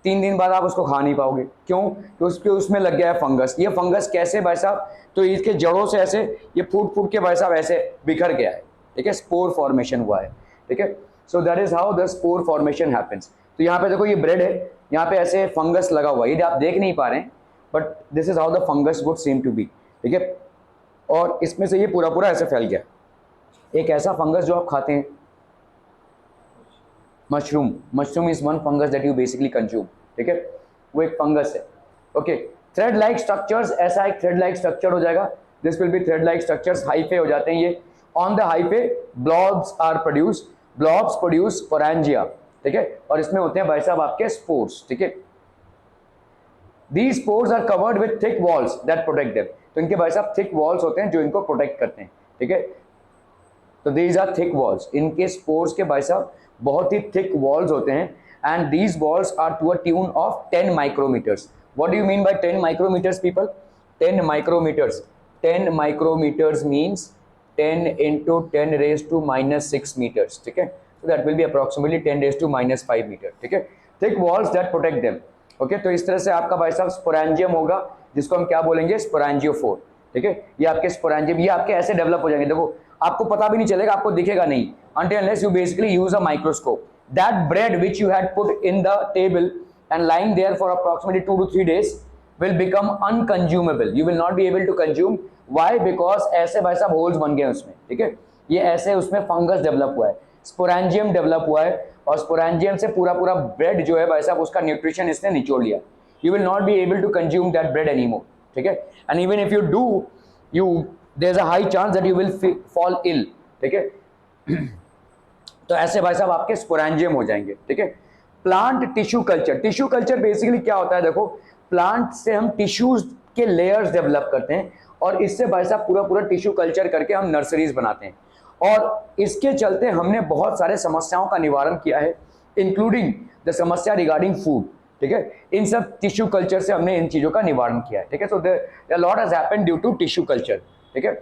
Speaker 1: 3 दिन बाद आप उसको खा नहीं पाओगे, क्यों, तो उसके उसमें लग गया है फंगस। ये फंगस कैसे भाई साहब, तो इसके जड़ों से ऐसे ये फूट फूट के भाई साहब ऐसे बिखर गया है, ठीक है, स्पोर फॉर्मेशन हुआ है, ठीक है। So that is how the spore formation happens. तो यहाँ पे देखो ये ब्रेड है, यहाँ पे ऐसे फंगस लगा हुआ है, ये आप देख नहीं पा रहे हैं but this is how the fungus would seem to be, ठीक है। और इसमें से ये पूरा पूरा ऐसे फैल गया। एक ऐसा फंगस जो आप खाते हैं, mushroom, mushroom is one fungus that you basically consume, ठीक है, वो एक फंगस है, ओके। थ्रेड लाइक स्ट्रक्चर्स, ऐसा एक थ्रेड लाइक स्ट्रक्चर हो जाएगा, this will be thread like structures, hyphae हो जाते हैं ये। On the hyphae blobs are produce, blobs produce sporangia, ठीक है, और इसमें होते हैं भाई साहब आपके स्पोर्स, ठीक है। These spores are covered with thick walls that protect them, तो इनके भाई साहब थिक वॉल्स होते हैं जो इनको प्रोटेक्ट करते हैं, ठीक है। तो these are thick walls, इनके स्पोर्स के भाई साहब बहुत ही थिक वॉल्स होते हैं, and these walls are to a tune of 10 micrometers. What do you mean by 10 micrometers, people? 10 micrometers. 10 micrometers means 10 into 10 raised to minus 6 meters, ठीक है। So that will be approximately 10 raised to minus 5 meter, ठीक है। Thick walls that protect them. Okay तो इस तरह से आपका भाई साहब स्पोरेंजियम होगा, जिसको हम क्या बोलेंगे, स्पोरेंजियोफोर, ठीक है। ये आपके स्पोरेंजियम, ये आपके ऐसे डेवलप हो जाएंगे, देखो आपको पता भी नहीं चलेगा, आपको दिखेगा नहीं, until unless you basically use a microscope. That bread which you had put in the table and lying there for approximately 2 to 3 days will become unconsumable. You will not be able to consume. Why? Because ऐसे भाई साहब holes बन गए उसमें, ठीक है, ये ऐसे उसमें फंगस डेवलप हुआ है, स्पोरेंजियम डेवलप हुआ है, और स्पोरेंजियम से पूरा पूरा ब्रेड जो है भाई साहब उसका न्यूट्रिशन इसने निचोड़ लिया। You will not be able to consume that bread anymore, ठीक है। And even if you do, you there is a high chance that you will fall ill, ठीक है। तो ऐसे भाई साहब आपके स्पोरेंजियम हो जाएंगे, ठीक है। Plant tissue culture, tissue culture basically क्या होता है, देखो प्लांट से हम टिश्यूज के लेयर्स डेवलप करते हैं और इससे भाई साहब पूरा पूरा टिश्यू कल्चर करके हम नर्सरीज बनाते हैं, और इसके चलते हमने बहुत सारे समस्याओं का निवारण किया है, इंक्लूडिंग द समस्या रिगार्डिंग फूड। ठीक है। इन सब टिश्यू कल्चर से हमने इन चीजों का निवारण किया है, ठीक है। So lot has happened due to tissue culture, ठीक है।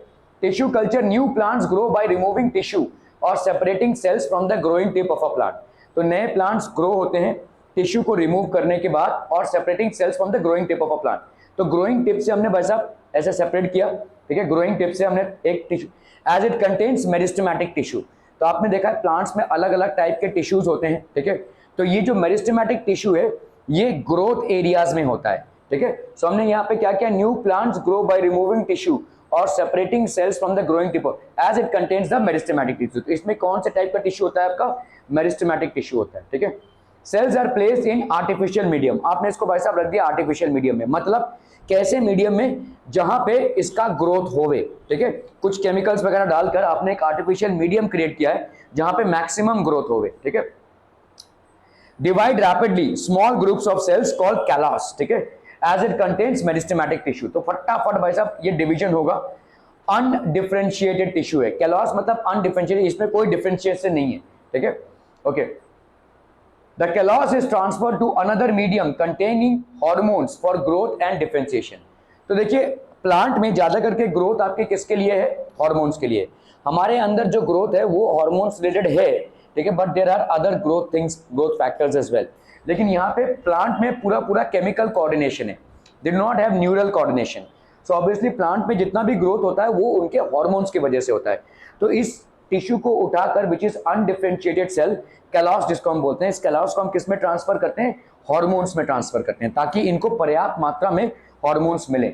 Speaker 1: Tissue culture, new plants grow by removing tissue और separating cells from the growing tip of a plant. तो नए प्लांट्स ग्रो होते हैं टिश्यू को रिमूव करने के बाद और separating cells from the growing tip of a plant. तो ग्रोइंग टिप से हमने भाई साहब ऐसे सेपरेट किया, ठीक है। ग्रोइंग टिप से हमने एक tissue, as it contains meristematic tissue. तो आपने देखा है प्लांट्स में अलग अलग टाइप के टिश्यूज होते हैं, ठीक है। तो ये जो मेरिस्टेमेटिक टिश्यू है ये ग्रोथ एरियाज में होता है, ठीक है। सो हमने यहाँ पे क्या किया, new plants grow by removing tissue और separating cells from the growing tip as it contains the meristematic tissue. तो इसमें कौन से टाइप का टिश्यू होता है आपका, मेरिस्टेमेटिक टिश्यू होता है, ठीक है। Cells are placed in artificial medium. आपने इसको भाई साहब रख दिया आर्टिफिशियल मीडियम में, मतलब कैसे मीडियम में, जहां पे इसका ग्रोथ होवे, ठीक है। कुछ केमिकल्स वगैरह डालकर आपने एक आर्टिफिशियल मीडियम क्रिएट किया है जहां पे मैक्सिमम ग्रोथ होवे, ठीक है। Divide rapidly small groups of cells called callus, ठीक है, as it contains meristematic tissue. तो फटाफट भाई साहब ये डिवीजन होगा, अनडिफरेंशिएटेड टिश्यू है कैलस, मतलब अनडिफरेंशिएटेड, इसमें कोई डिफरेंशिएशन नहीं है, ठीक है। Okay, the callus is transferred to another medium containing hormones for growth and differentiation। तो देखिए प्लांट में ज्यादा करके ग्रोथ आपके किसके लिए है, हॉर्मोन्स के लिए। हमारे अंदर जो ग्रोथ है वो हॉर्मोन्स रिलेटेड है, ठीक है, but there are other growth things, growth factors as well. लेकिन यहाँ पे प्लांट में पूरा पूरा केमिकल कोऑर्डिनेशन है, they do not have neural coordination. So obviously plant में जितना भी ग्रोथ होता है वो उनके हॉर्मोन्स की वजह से होता है। तो इस टिश्यू को उठाकर which is undifferentiated cell, callus जिसको हम बोलते हैं, इस कैलस को हम किस में ट्रांसफर करते हैं, हॉर्मोन्स में ट्रांसफर करते हैं, ताकि इनको पर्याप्त मात्रा में हॉर्मोन्स मिले।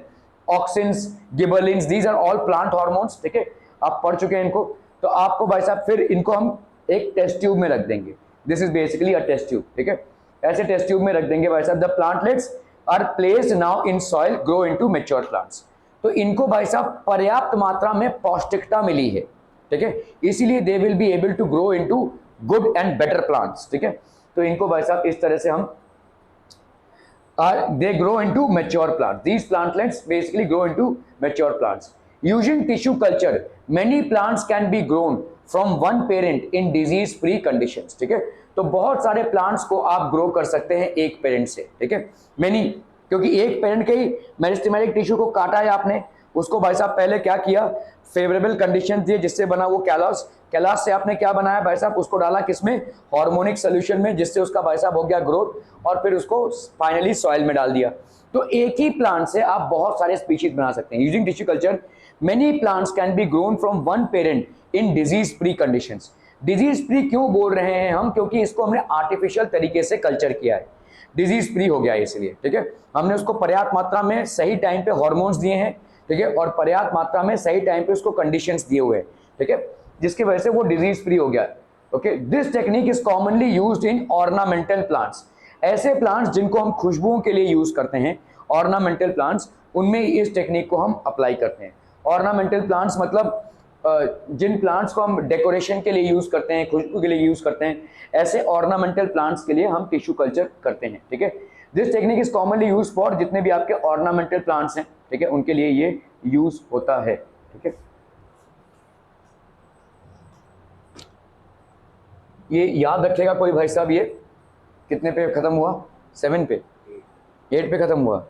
Speaker 1: Auxins, gibberellins, these are all plant hormones, ठीक है, आप पढ़ चुके हैं इनको। तो आपको भाई साहब फिर इनको हम एक टेस्ट ट्यूब में रख देंगे, this is basically a test tube, ठीक है। ऐसे टेस्ट ट्यूब में रख देंगे भाई साहब। The plantlets are placed now in soil, grow into mature plants. तो इनको भाई साहब पर्याप्त मात्रा में पौष्टिकता मिली है, ठीक है, इसीलिए they will be able to grow into good and better plants, ठीक है। तो इनको भाई साहब इस तरह से हम they grow into mature plants, these plantlets basically grow into mature plants. Using tissue culture many plants can be grown from one parent in disease free conditions, ठीक है। तो बहुत सारे प्लांट्स को आप ग्रो कर सकते हैं एक पेरेंट से, ठीक है, मेनी, क्योंकि एक पेरेंट के ही मेरिस्टेमेटिक टिश्यू को काटा है आपने, उसको भाई साहब पहले क्या किया, फेवरेबल कंडीशन दिए जिससे बना वो कैलस। कैलस से आपने क्या बनाया भाई साहब, उसको डाला किसमें, हार्मोनिक सोल्यूशन में, जिससे उसका भाई साहब हो गया ग्रोथ, और फिर उसको फाइनली सॉइल में डाल दिया। तो एक ही प्लांट से आप बहुत सारे स्पीशीज बना सकते हैं। Using tissue culture many plants can be grown from one parent in disease free conditions. Disease free क्यों बोल रहे हैं हम, क्योंकि इसको हमने आर्टिफिशियल तरीके से कल्चर किया है, डिजीज फ्री हो गया है इसलिए, ठीक है। हमने उसको पर्याप्त मात्रा में सही टाइम पे हॉर्मोन्स दिए हैं, ठीक है, और पर्याप्त मात्रा में सही टाइम पे उसको कंडीशंस दिए हुए हैं, ठीक है, जिसकी वजह से वो डिजीज फ्री हो गया। Okay, this technique is commonly used in ornamental plants. ऐसे प्लांट्स जिनको हम खुशबुओं के लिए यूज करते हैं, ऑर्नामेंटल प्लांट्स, उनमें इस टेक्निक को हम अप्लाई करते हैं। ऑर्नामेंटल प्लांट्स मतलब जिन प्लांट्स को हम डेकोरेशन के लिए यूज करते हैं, खुशबू के लिए यूज करते हैं, ऐसे ऑर्नामेंटल प्लांट्स के लिए हम टिश्यू कल्चर करते हैं, ठीक है। This technique is commonly use for जितने भी आपके ऑर्नामेंटल प्लांट्स हैं, ठीक है, उनके लिए ये यूज होता है, ठीक है। ये याद रखेगा कोई भाई साहब, ये कितने पे खत्म हुआ, 7 पे, 8 पे खत्म हुआ।